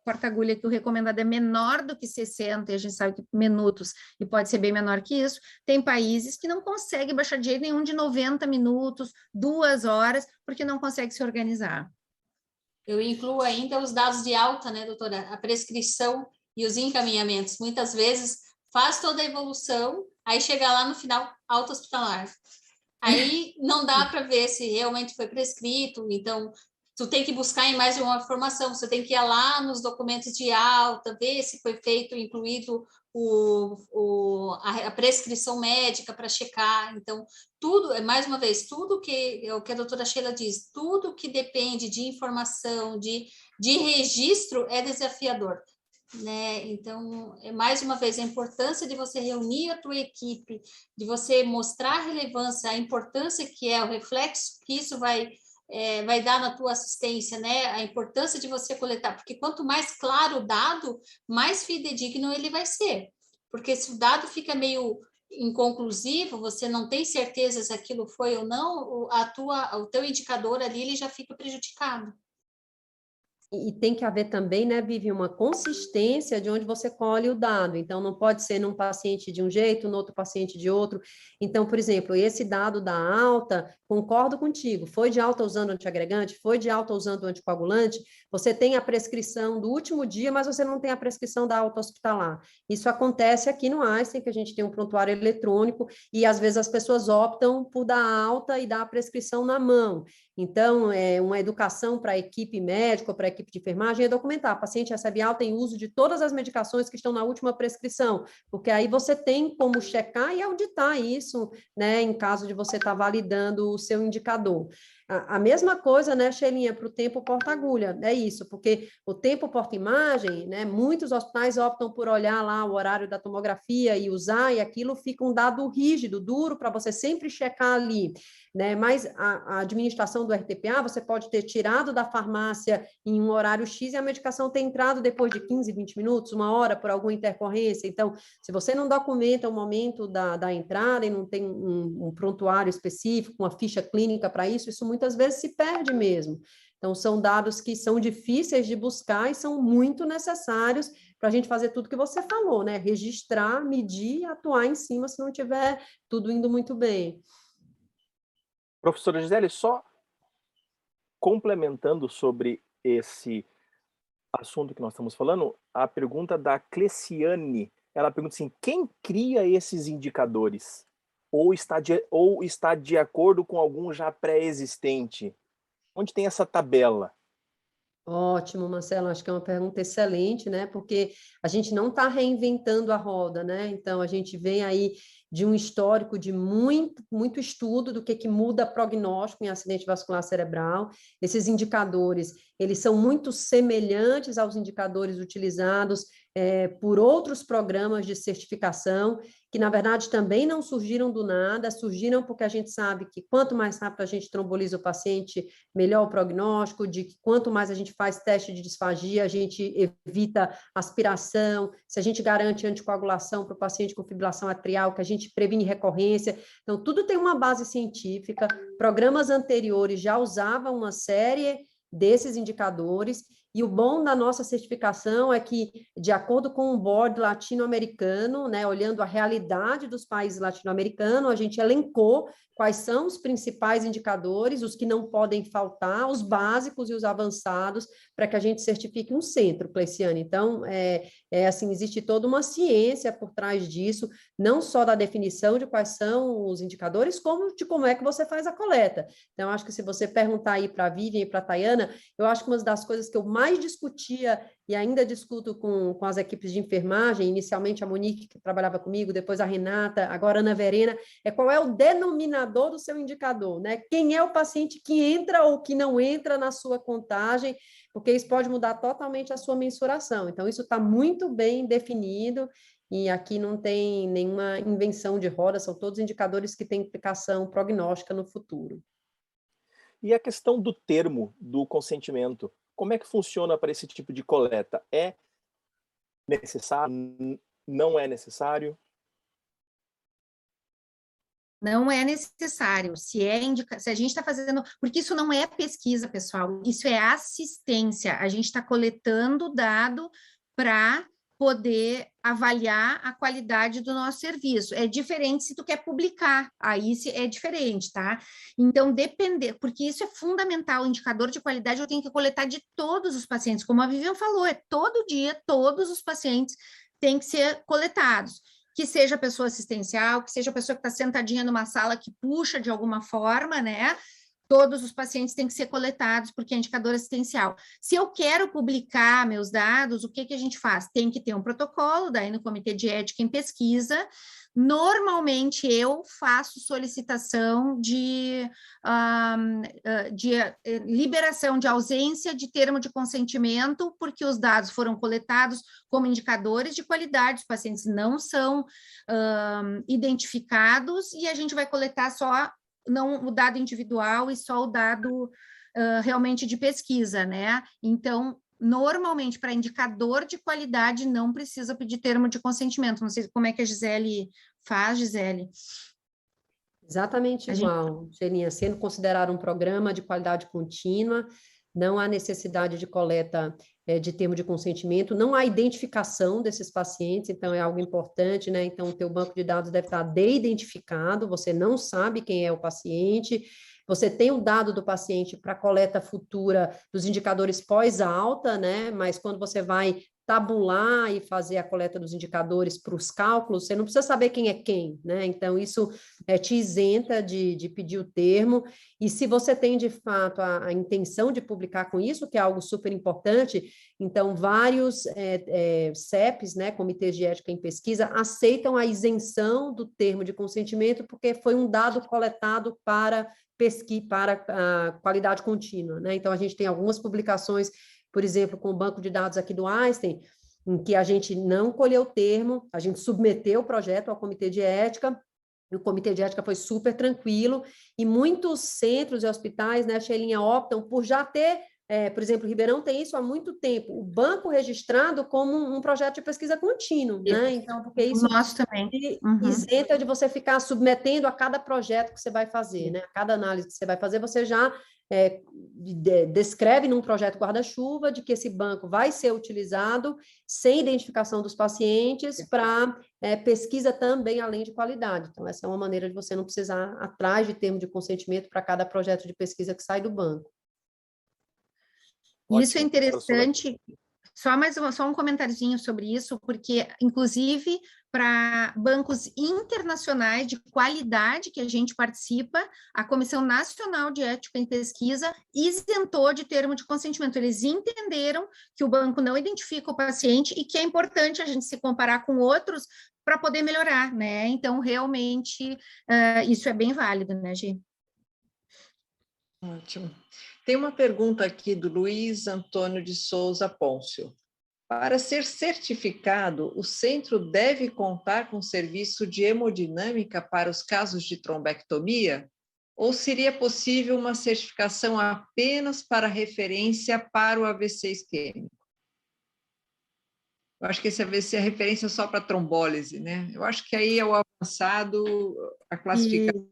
porta-agulha que o recomendado é menor do que 60, e a gente sabe que minutos, e pode ser bem menor que isso. Tem países que não conseguem baixar de jeito nenhum de 90 minutos, 2 horas, porque não consegue se organizar. Eu incluo ainda os dados de alta, né, doutora? A prescrição e os encaminhamentos. Muitas vezes faz toda a evolução, aí chega lá no final, alta hospitalar. Aí não dá para ver se realmente foi prescrito, então tu tem que buscar em mais de uma informação, você tem que ir lá nos documentos de alta, ver se foi feito, incluído a prescrição médica para checar. Então, tudo, mais uma vez, tudo que é o que a doutora Sheila diz, tudo que depende de informação, de registro é desafiador, né? Então, mais uma vez, a importância de você reunir a tua equipe, de você mostrar a relevância, a importância que é o reflexo que isso vai dar na tua assistência, né? A importância de você coletar, porque quanto mais claro o dado, mais fidedigno ele vai ser. Porque se o dado fica meio inconclusivo, você não tem certeza se aquilo foi ou não, o teu indicador ali ele já fica prejudicado. E tem que haver também, né, Vivi, uma consistência de onde você colhe o dado. Então, não pode ser num paciente de um jeito, no outro paciente de outro. Então, por exemplo, esse dado da alta, concordo contigo, foi de alta usando antiagregante, foi de alta usando anticoagulante, você tem a prescrição do último dia, mas você não tem a prescrição da alta hospitalar. Isso acontece aqui no Einstein, que a gente tem um prontuário eletrônico, e às vezes as pessoas optam por dar alta e dar a prescrição na mão. Então, uma educação para a equipe médica, para a equipe de enfermagem, é documentar. O paciente recebe alta em uso de todas as medicações que estão na última prescrição, porque aí você tem como checar e auditar isso, né, em caso de você estar validando o seu indicador. A mesma coisa, né, Sheilinha, para o tempo porta-agulha, é isso, porque o tempo porta-imagem, né, muitos hospitais optam por olhar lá o horário da tomografia e usar, e aquilo fica um dado rígido, duro, para você sempre checar ali, né, mas a administração do RTPA, você pode ter tirado da farmácia em um horário X e a medicação ter entrado depois de 15, 20 minutos, 1 hora, por alguma intercorrência. Então, se você não documenta o momento da entrada e não tem um prontuário específico, uma ficha clínica para isso, isso muitas vezes se perde mesmo. Então, são dados que são difíceis de buscar e são muito necessários para a gente fazer tudo que você falou, né? Registrar, medir e atuar em cima se não tiver tudo indo muito bem. Professora Gisele, só complementando sobre esse assunto que nós estamos falando, a pergunta da Cleciane, ela pergunta assim, quem cria esses indicadores? Ou está de acordo com algum já pré-existente? Onde tem essa tabela? Ótimo, Marcelo, acho que é uma pergunta excelente, né? Porque a gente não está reinventando a roda, né? Então, a gente vem aí de um histórico de muito estudo do que muda prognóstico em acidente vascular cerebral. Esses indicadores, eles são muito semelhantes aos indicadores utilizados por outros programas de certificação, que, na verdade, também não surgiram do nada, surgiram porque a gente sabe que quanto mais rápido a gente tromboliza o paciente, melhor o prognóstico, de que quanto mais a gente faz teste de disfagia, a gente evita aspiração, se a gente garante anticoagulação para o paciente com fibrilação atrial, que a gente previne recorrência. Então, tudo tem uma base científica. Programas anteriores já usavam uma série desses indicadores, e o bom da nossa certificação é que, de acordo com o board latino-americano, né, olhando a realidade dos países latino-americanos, a gente elencou quais são os principais indicadores, os que não podem faltar, os básicos e os avançados, para que a gente certifique um centro, Cleciane. Então, assim, existe toda uma ciência por trás disso, não só da definição de quais são os indicadores, como de como é que você faz a coleta. Então, acho que se você perguntar aí para a Vivian e para a Tayana, eu acho que uma das coisas que eu mais discutia e ainda discuto com as equipes de enfermagem, inicialmente a Monique, que trabalhava comigo, depois a Renata, agora a Ana Verena, é qual é o denominador do seu indicador, né? Quem é o paciente que entra ou que não entra na sua contagem, porque isso pode mudar totalmente a sua mensuração. Então, isso está muito bem definido e aqui não tem nenhuma invenção de roda, são todos indicadores que têm implicação prognóstica no futuro. E a questão do termo do consentimento, como é que funciona para esse tipo de coleta? É necessário? Não é necessário? Não é necessário. Se a gente está fazendo... Porque isso não é pesquisa, pessoal. Isso é assistência. A gente está coletando dado para poder avaliar a qualidade do nosso serviço. É diferente se tu quer publicar, aí é diferente, tá? Então, porque isso é fundamental, o indicador de qualidade eu tenho que coletar de todos os pacientes, como a Vivian falou, todo dia, todos os pacientes têm que ser coletados, que seja pessoa assistencial, que seja pessoa que está sentadinha numa sala que puxa de alguma forma, né? Todos os pacientes têm que ser coletados, porque é indicador assistencial. Se eu quero publicar meus dados, o que a gente faz? Tem que ter um protocolo, daí no Comitê de Ética em Pesquisa. Normalmente, eu faço solicitação de liberação de ausência de termo de consentimento, porque os dados foram coletados como indicadores de qualidade, os pacientes não são identificados, e a gente vai coletar só não o dado individual e só o dado realmente de pesquisa, né? Então, normalmente, para indicador de qualidade, não precisa pedir termo de consentimento. Não sei como é que a Gisele faz, Gisele. Exatamente igual, Geninha, sendo considerado um programa de qualidade contínua, não há necessidade de coleta de termo de consentimento, não há identificação desses pacientes, então é algo importante, né? Então, o teu banco de dados deve estar de-identificado, você não sabe quem é o paciente, você tem o dado do paciente para coleta futura dos indicadores pós-alta, né? Mas quando você vai tabular e fazer a coleta dos indicadores para os cálculos, você não precisa saber quem é quem, né? Então, isso te isenta de pedir o termo, e se você tem, de fato, a intenção de publicar com isso, que é algo super importante, então, vários CEPs, né, Comitês de Ética em Pesquisa, aceitam a isenção do termo de consentimento, porque foi um dado coletado para a qualidade contínua, né? Então, a gente tem algumas publicações, por exemplo, com o banco de dados aqui do Einstein, em que a gente não colheu o termo, a gente submeteu o projeto ao Comitê de Ética, e o Comitê de Ética foi super tranquilo, e muitos centros e hospitais, né, Sheilinha, optam por já ter, por exemplo, o Ribeirão tem isso há muito tempo, o banco registrado como um projeto de pesquisa contínuo, né? Então, porque isso Nosso também. isenta de você ficar submetendo a cada projeto que você vai fazer, né? A cada análise que você vai fazer, você já descreve num projeto guarda-chuva de que esse banco vai ser utilizado sem identificação dos pacientes para pesquisa também, além de qualidade. Então, essa é uma maneira de você não precisar atrás de termo de consentimento para cada projeto de pesquisa que sai do banco. Isso é interessante. Só um comentáriozinho sobre isso, porque, inclusive, para bancos internacionais de qualidade que a gente participa, a Comissão Nacional de Ética em Pesquisa isentou de termo de consentimento. Eles entenderam que o banco não identifica o paciente e que é importante a gente se comparar com outros para poder melhorar, né? Então, realmente, isso é bem válido, né, Gi? Ótimo. Tem uma pergunta aqui do Luiz Antônio de Souza Pôncio. Para ser certificado, o centro deve contar com serviço de hemodinâmica para os casos de trombectomia? Ou seria possível uma certificação apenas para referência para o AVC isquêmico? Eu acho que esse AVC é referência só para trombólise, né? Eu acho que aí é o avançado, a classificação.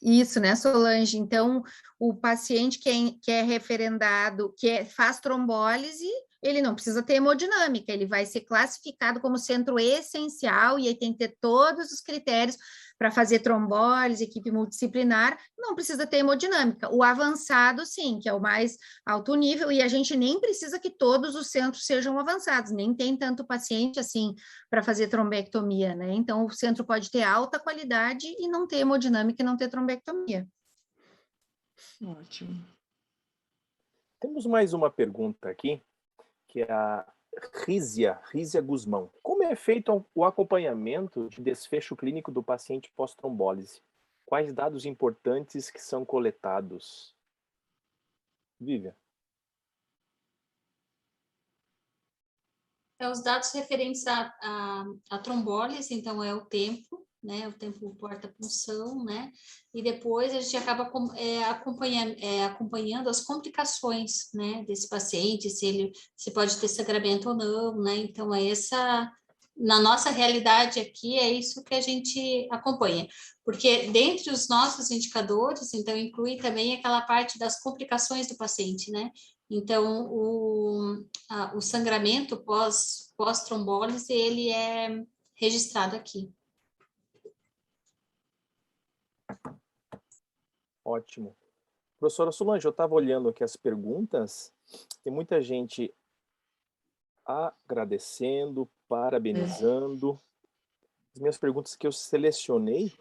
Isso, né, Solange? Então, o paciente que é referendado, faz trombólise, ele não precisa ter hemodinâmica, ele vai ser classificado como centro essencial e aí tem que ter todos os critérios para fazer trombólise, equipe multidisciplinar, não precisa ter hemodinâmica. O avançado, sim, que é o mais alto nível, e a gente nem precisa que todos os centros sejam avançados, nem tem tanto paciente assim para fazer trombectomia, né? Então, o centro pode ter alta qualidade e não ter hemodinâmica e não ter trombectomia. Ótimo. Temos mais uma pergunta aqui, que é a Rízia Guzmão. Como é feito o acompanhamento de desfecho clínico do paciente pós-trombólise? Quais dados importantes que são coletados? Vivian. Os dados referentes à trombólise, então, é o tempo, né? O tempo porta-punção, né? E depois a gente acaba acompanhando as complicações, né? Desse paciente, se pode ter sangramento ou não, né? Então, na nossa realidade aqui, é isso que a gente acompanha. Porque dentre os nossos indicadores, então, inclui também aquela parte das complicações do paciente, né? Então, o sangramento pós-trombólise, ele é registrado aqui. Ótimo. Professora Solange, eu estava olhando aqui as perguntas, tem muita gente agradecendo, parabenizando. As minhas perguntas que eu selecionei,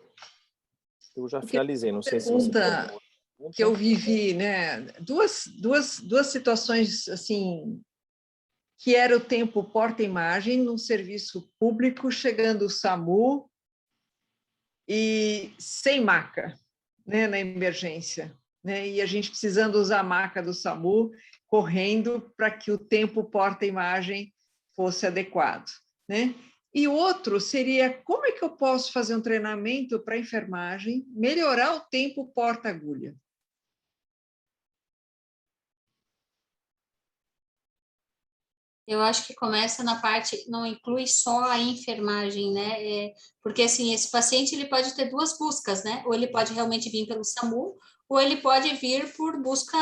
eu já finalizei, não sei se você... Que eu vivi, né? Duas situações, assim, que era o tempo porta-imagem num serviço público, chegando o SAMU e sem maca, né, na emergência, né? E a gente precisando usar a maca do SAMU, correndo para que o tempo porta-imagem fosse adequado, né? E outro seria, como é que eu posso fazer um treinamento para a enfermagem, melhorar o tempo porta-agulha? Eu acho que começa na parte, não inclui só a enfermagem, né? Porque, assim, esse paciente, ele pode ter duas buscas, né? Ou ele pode realmente vir pelo SAMU, ou ele pode vir por busca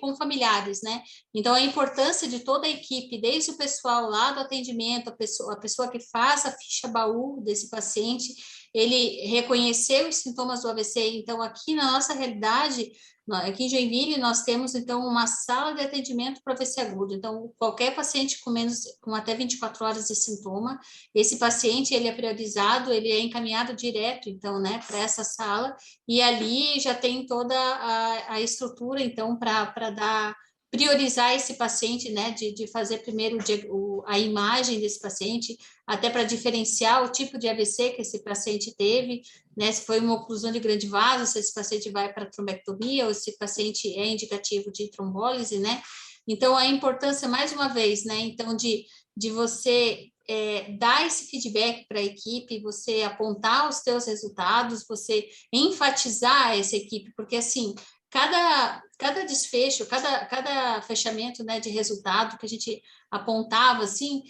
com familiares, né? Então, a importância de toda a equipe, desde o pessoal lá do atendimento, a pessoa que faz a ficha baú desse paciente, ele reconheceu os sintomas do AVC. Então, aqui na nossa realidade, aqui em Joinville, nós temos, então, uma sala de atendimento para AVC agudo. Então, qualquer paciente com até 24 horas de sintoma, esse paciente, ele é priorizado, ele é encaminhado direto, então, né, para essa sala, e ali já tem toda a estrutura, então, para priorizar esse paciente, né, de fazer primeiro a imagem desse paciente, até para diferenciar o tipo de AVC que esse paciente teve, né, se foi uma oclusão de grande vaso, se esse paciente vai para trombectomia, ou se esse paciente é indicativo de trombólise, né? Então, a importância, mais uma vez, né, então, de você dar esse feedback para a equipe, você apontar os seus resultados, você enfatizar essa equipe, porque, assim, cada desfecho, cada fechamento, né, de resultado que a gente apontava, assim,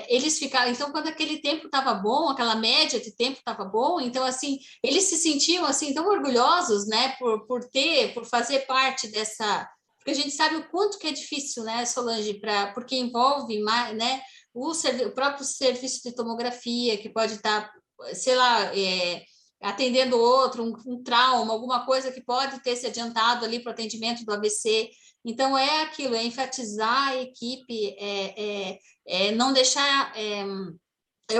eles ficavam... Então, quando aquele tempo estava bom, aquela média de tempo estava bom, então, assim, eles se sentiam, assim, tão orgulhosos, né, por fazer parte dessa... Porque a gente sabe o quanto que é difícil, né, Solange, porque envolve, né, o próprio serviço de tomografia, que pode estar, sei lá, atendendo outro, um trauma, alguma coisa que pode ter se adiantado ali para o atendimento do AVC. Então, é aquilo, é enfatizar a equipe, não deixar...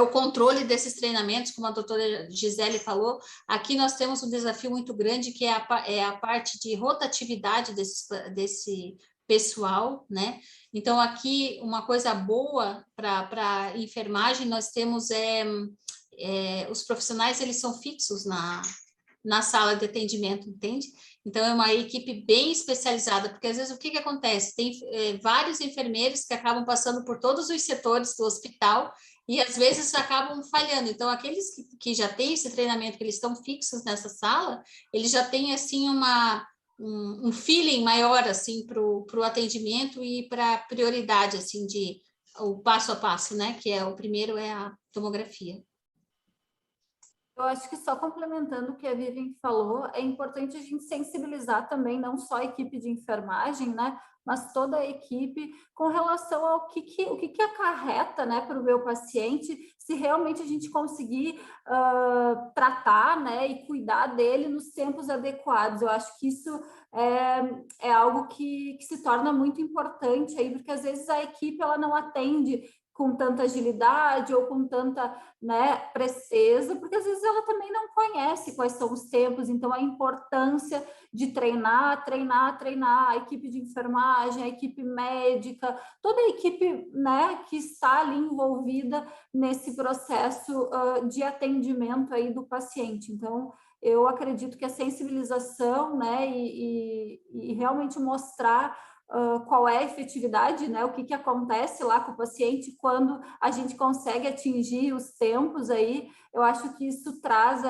o controle desses treinamentos, como a doutora Gisele falou. Aqui nós temos um desafio muito grande, que é a parte de rotatividade desse pessoal, né? Então, aqui, uma coisa boa para a enfermagem, nós temos os profissionais, eles são fixos na sala de atendimento, entende? Então, é uma equipe bem especializada, porque às vezes o que acontece? Tem vários enfermeiros que acabam passando por todos os setores do hospital e às vezes acabam falhando. Então, aqueles que já têm esse treinamento, que eles estão fixos nessa sala, eles já têm, assim, um feeling maior, assim, para o atendimento e para a prioridade, assim, o passo a passo, né? Que o primeiro é a tomografia. Eu acho que só complementando o que a Vivian falou, é importante a gente sensibilizar também não só a equipe de enfermagem, né, mas toda a equipe com relação ao que acarreta, né, para o meu paciente, se realmente a gente conseguir tratar, né, e cuidar dele nos tempos adequados. Eu acho que isso é algo que se torna muito importante aí, porque às vezes a equipe ela não atende com tanta agilidade ou com tanta, né, presteza, porque às vezes ela também não conhece quais são os tempos, então a importância de treinar a equipe de enfermagem, a equipe médica, toda a equipe, né, que está ali envolvida nesse processo de atendimento aí do paciente. Então, eu acredito que a sensibilização, né, e realmente mostrar qual é a efetividade, né? O que acontece lá com o paciente quando a gente consegue atingir os tempos aí, eu acho que isso traz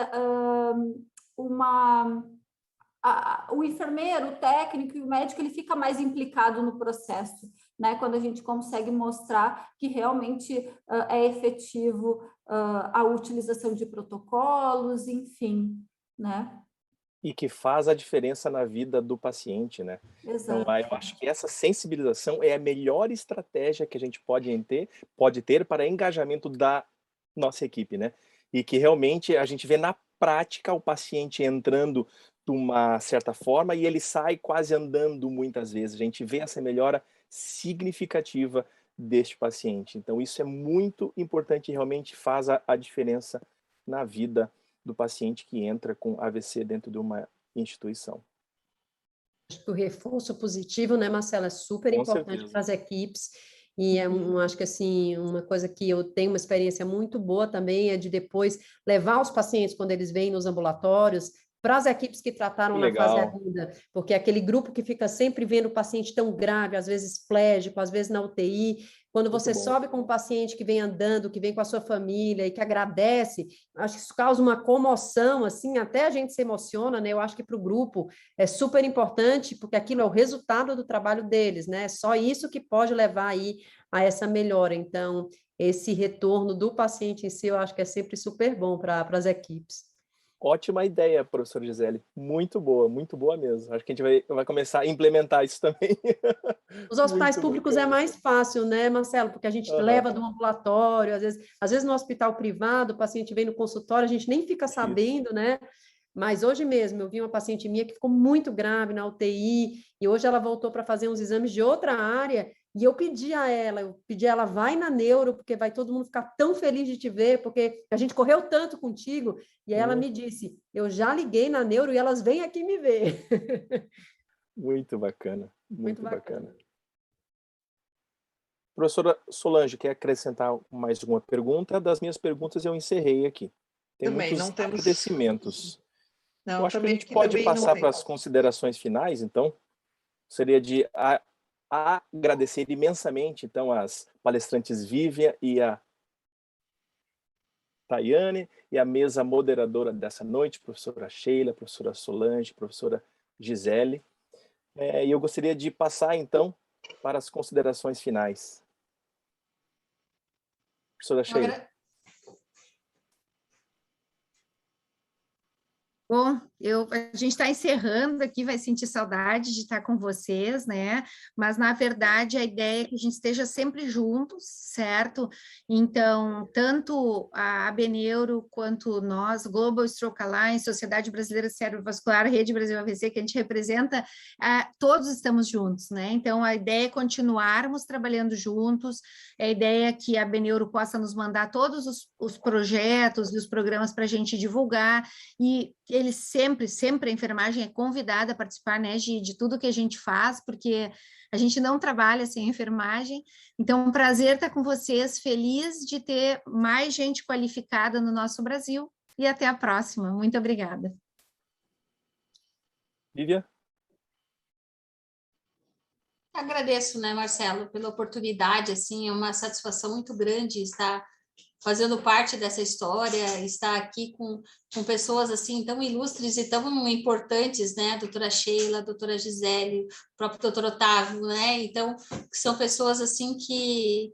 o enfermeiro, o técnico e o médico, ele fica mais implicado no processo, né? Quando a gente consegue mostrar que realmente é efetivo a utilização de protocolos, enfim, né? E que faz a diferença na vida do paciente, né? Exato. Então, eu acho que essa sensibilização é a melhor estratégia que a gente pode ter para engajamento da nossa equipe, né? E que realmente a gente vê na prática o paciente entrando de uma certa forma e ele sai quase andando muitas vezes. A gente vê essa melhora significativa deste paciente. Então, isso é muito importante e realmente faz a diferença na vida do paciente que entra com AVC dentro de uma instituição. Acho que o reforço positivo, né, Marcela, é super Com importante certeza. para as equipes, e acho que, assim, uma coisa que eu tenho uma experiência muito boa também é de depois levar os pacientes, quando eles vêm nos ambulatórios, para as equipes que trataram na fase aguda, porque aquele grupo que fica sempre vendo o paciente tão grave, às vezes plégico, às vezes na UTI, quando você sobe com um paciente que vem andando, que vem com a sua família e que agradece, acho que isso causa uma comoção, assim, até a gente se emociona, né? Eu acho que para o grupo é super importante, porque aquilo é o resultado do trabalho deles, né? Só isso que pode levar aí a essa melhora. Então, esse retorno do paciente em si, eu acho que é sempre super bom para as equipes. Ótima ideia, professora Gisele. Muito boa mesmo. Acho que a gente vai começar a implementar isso também. Os hospitais Muito públicos é bacana. mais fácil, né, Marcelo? Porque a gente leva do ambulatório, às vezes no hospital privado, o paciente vem no consultório, a gente nem fica sabendo, né? Mas hoje mesmo eu vi uma paciente minha que ficou muito grave na UTI e hoje ela voltou para fazer uns exames de outra área e eu pedi a ela, vai na neuro, porque vai todo mundo ficar tão feliz de te ver, porque a gente correu tanto contigo. E aí ela me disse, eu já liguei na neuro e elas vêm aqui me ver. Muito bacana, muito bacana. Professora Solange, quer acrescentar mais alguma pergunta? Das minhas perguntas eu encerrei aqui. Tem Também muitos não temos agradecimentos. Não, eu acho que a também gente aqui pode também não passar tem. para as considerações finais, então. Seria de agradecer imensamente, então, as palestrantes Vivian e a Tayane, e a mesa moderadora dessa noite, professora Sheila, professora Solange, professora Gisele. E eu gostaria de passar, então, para as considerações finais. Professora Sheila. Bom, a gente está encerrando aqui, vai sentir saudade de estar com vocês, né? Mas, na verdade, a ideia é que a gente esteja sempre juntos, certo? Então, tanto a Abeneuro quanto nós, Global Stroke Alliance, Sociedade Brasileira de Cerebrovascular, Rede Brasil AVC, que a gente representa, todos estamos juntos, né? Então, a ideia é continuarmos trabalhando juntos, a ideia é que a Abeneuro possa nos mandar todos os projetos e os programas para a gente divulgar, e eles sempre a enfermagem é convidada a participar, né, de tudo que a gente faz, porque a gente não trabalha sem enfermagem. Então, um prazer estar com vocês, feliz de ter mais gente qualificada no nosso Brasil, e até a próxima. Muito obrigada. Vivian? Agradeço, né, Marcelo, pela oportunidade, assim, é uma satisfação muito grande estar fazendo parte dessa história, estar aqui com pessoas assim tão ilustres e tão importantes, né, a doutora Sheila, a doutora Gisele, o próprio doutor Otávio, né, então, são pessoas assim que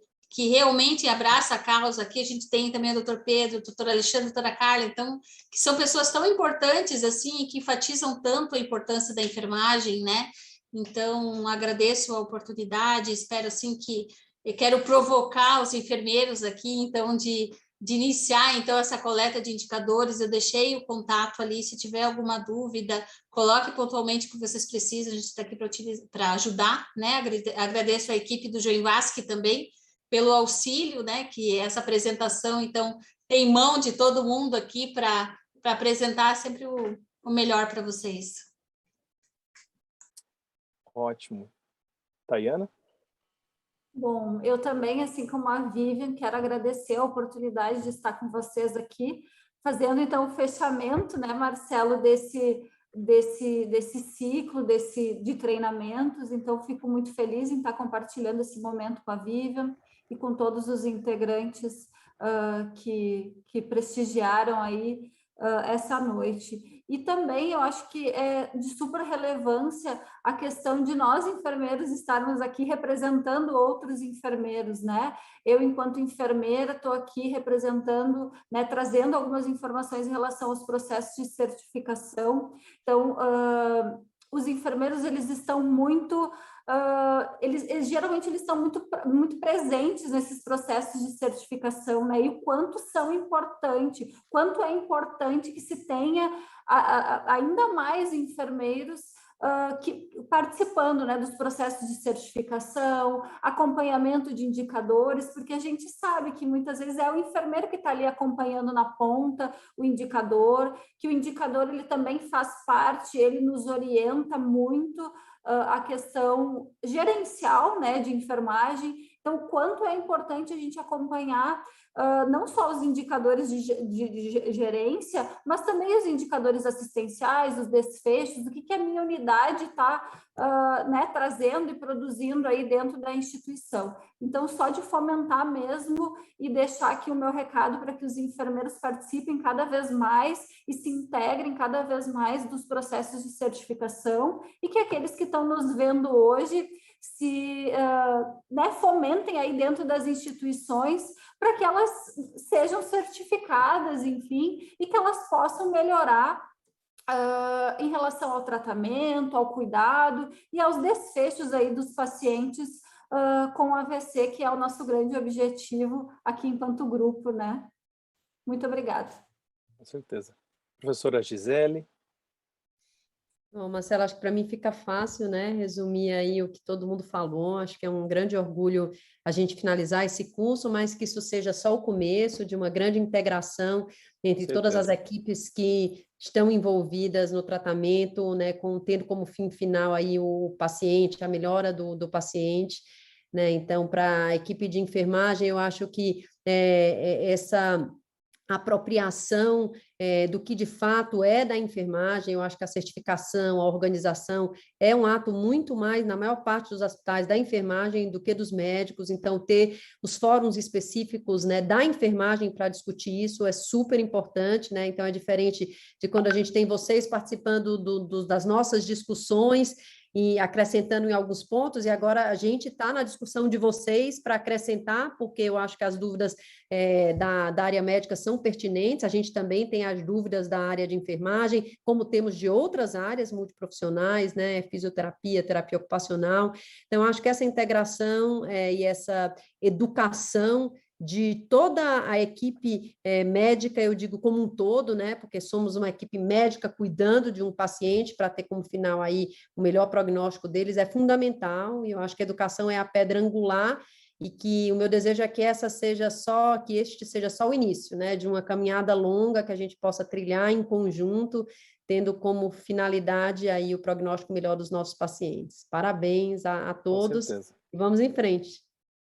realmente abraçam a causa. Aqui a gente tem também o doutor Pedro, o doutor Alexandre, a doutora Carla, então, que são pessoas tão importantes, assim, que enfatizam tanto a importância da enfermagem, né, então, agradeço a oportunidade, espero, assim, que eu quero provocar os enfermeiros aqui, então, de iniciar, então, essa coleta de indicadores. Eu deixei o contato ali, se tiver alguma dúvida, coloque pontualmente o que vocês precisam, a gente está aqui para ajudar, né? Agradeço a equipe do João Vasque também pelo auxílio, né? Que essa apresentação, então, tem mão de todo mundo aqui para apresentar sempre o melhor para vocês. Ótimo. Tayana? Bom, eu também, assim como a Vivian, quero agradecer a oportunidade de estar com vocês aqui, fazendo então o fechamento, né, Marcelo, desse ciclo de treinamentos. Então, fico muito feliz em estar compartilhando esse momento com a Vivian e com todos os integrantes que prestigiaram aí essa noite. E também eu acho que é de super relevância a questão de nós, enfermeiros, estarmos aqui representando outros enfermeiros, né? Eu, enquanto enfermeira, estou aqui representando, né, trazendo algumas informações em relação aos processos de certificação. Então, os enfermeiros, eles estão muito... eles geralmente eles estão muito presentes nesses processos de certificação, né? E o quanto quanto é importante que se tenha ainda mais enfermeiros participando, né, dos processos de certificação, acompanhamento de indicadores, porque a gente sabe que muitas vezes é o enfermeiro que está ali acompanhando na ponta o indicador, que o indicador ele também faz parte, ele nos orienta muito a questão gerencial, né, de enfermagem. Então, o quanto é importante a gente acompanhar não só os indicadores de gerência, mas também os indicadores assistenciais, os desfechos, o que a minha unidade está né, trazendo e produzindo aí dentro da instituição. Então, só de fomentar mesmo e deixar aqui o meu recado para que os enfermeiros participem cada vez mais e se integrem cada vez mais dos processos de certificação, e que aqueles que estão nos vendo hoje se né, fomentem aí dentro das instituições para que elas sejam certificadas, enfim, e que elas possam melhorar em relação ao tratamento, ao cuidado e aos desfechos aí dos pacientes com AVC, que é o nosso grande objetivo aqui enquanto grupo, né? Muito obrigada. Com certeza. Professora Gisele. Bom, Marcelo, acho que para mim fica fácil, né, resumir aí o que todo mundo falou. Acho que é um grande orgulho a gente finalizar esse curso, mas que isso seja só o começo de uma grande integração entre todas as equipes que estão envolvidas no tratamento, né, tendo como fim final aí o paciente, a melhora do paciente, né? Então, para a equipe de enfermagem, eu acho que essa apropriação do que de fato é da enfermagem, eu acho que a certificação, a organização é um ato muito mais, na maior parte dos hospitais, da enfermagem do que dos médicos, então ter os fóruns específicos, né, da enfermagem para discutir isso é super importante, né? Então é diferente de quando a gente tem vocês participando das nossas discussões e acrescentando em alguns pontos, e agora a gente está na discussão de vocês para acrescentar, porque eu acho que as dúvidas da área médica são pertinentes, a gente também tem as dúvidas da área de enfermagem, como temos de outras áreas multiprofissionais, né, fisioterapia, terapia ocupacional, então acho que essa integração e essa educação de toda a equipe médica, eu digo como um todo, né, porque somos uma equipe médica cuidando de um paciente para ter como final aí o melhor prognóstico deles, é fundamental, e eu acho que a educação é a pedra angular, e que o meu desejo é que este seja só o início, né, de uma caminhada longa que a gente possa trilhar em conjunto, tendo como finalidade aí o prognóstico melhor dos nossos pacientes. Parabéns a todos, e vamos em frente.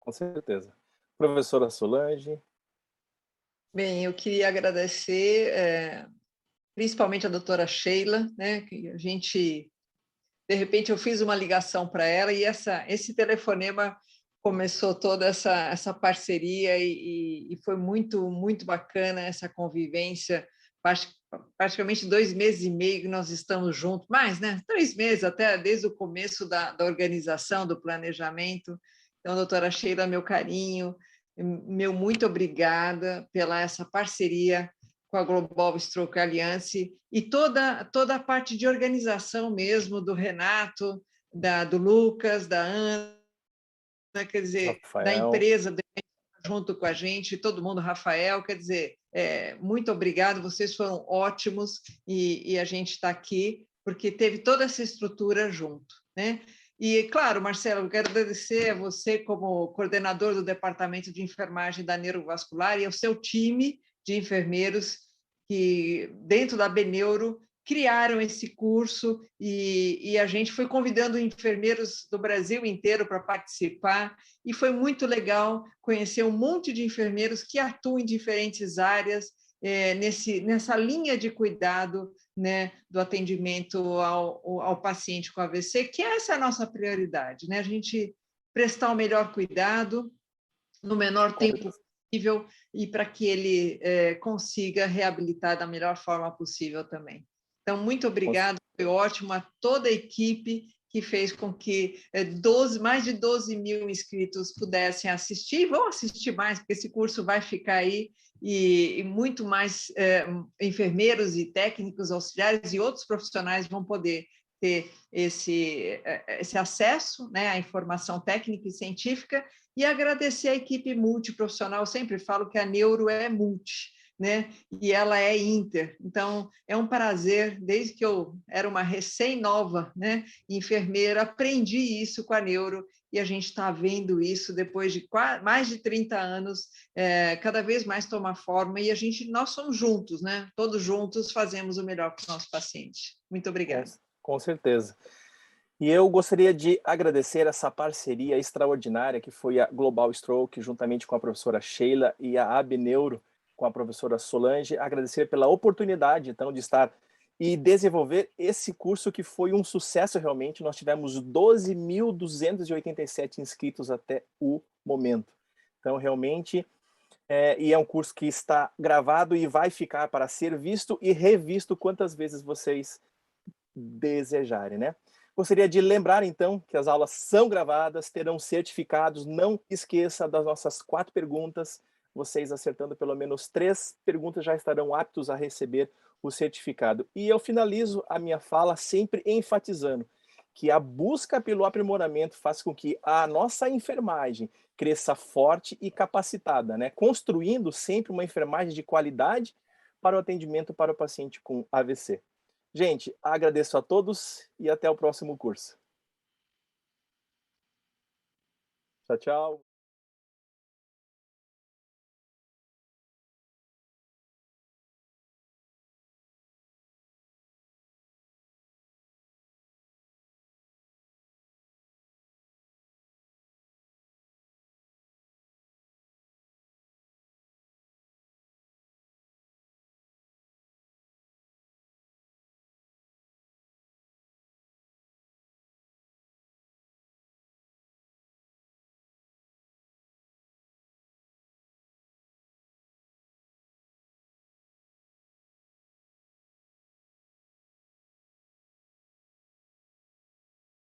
Com certeza. Professora Solange. Bem, eu queria agradecer principalmente a doutora Sheila, né, que a gente, de repente, eu fiz uma ligação para ela e esse telefonema começou toda essa parceria e foi muito, muito bacana essa convivência, praticamente 2 meses e meio que nós estamos juntos, mais, né? 3 meses, até desde o começo da organização, do planejamento. Então, doutora Sheila, meu carinho, meu muito obrigada pela essa parceria com a Global Stroke Alliance e toda a parte de organização mesmo do Renato, do Lucas, da Ana, quer dizer, Rafael. Da empresa junto com a gente, todo mundo, Rafael, quer dizer, muito obrigado, vocês foram ótimos e a gente está aqui porque teve toda essa estrutura junto, né? E, claro, Marcelo, eu quero agradecer a você como coordenador do Departamento de Enfermagem da Neurovascular e ao seu time de enfermeiros que, dentro da Beneuro, criaram esse curso e a gente foi convidando enfermeiros do Brasil inteiro para participar e foi muito legal conhecer um monte de enfermeiros que atuam em diferentes áreas nessa linha de cuidado, né, do atendimento ao paciente com AVC, que essa é a nossa prioridade, né? A gente prestar o melhor cuidado no menor tempo possível e para que ele consiga reabilitar da melhor forma possível também. Então, muito obrigado, foi ótimo a toda a equipe que fez com que mais de 12 mil inscritos pudessem assistir, vão assistir mais, porque esse curso vai ficar aí, e muito mais enfermeiros e técnicos auxiliares e outros profissionais vão poder ter esse acesso, né, à informação técnica e científica, e agradecer a equipe multiprofissional. Eu sempre falo que a Neuro é multi, né? E ela é inter. Então, é um prazer, desde que eu era uma recém-nova, né, enfermeira, aprendi isso com a Neuro, e a gente está vendo isso depois de mais de 30 anos, cada vez mais tomar forma, e nós somos juntos, né? Todos juntos fazemos o melhor para o nosso paciente. Muito obrigada. Com certeza. E eu gostaria de agradecer essa parceria extraordinária que foi a Global Stroke, juntamente com a professora Sheila e a Abneuro, com a professora Solange, agradecer pela oportunidade, então, de estar e desenvolver esse curso que foi um sucesso realmente. Nós tivemos 12.287 inscritos até o momento. Então, realmente, e é um curso que está gravado e vai ficar para ser visto e revisto quantas vezes vocês desejarem, né? Gostaria de lembrar, então, que as aulas são gravadas, terão certificados, não esqueça das nossas 4 perguntas. vocês acertando pelo menos 3 perguntas já estarão aptos a receber o certificado. E eu finalizo a minha fala sempre enfatizando que a busca pelo aprimoramento faz com que a nossa enfermagem cresça forte e capacitada, né? Construindo sempre uma enfermagem de qualidade para o atendimento para o paciente com AVC. Gente, agradeço a todos e até o próximo curso. Tchau, tchau.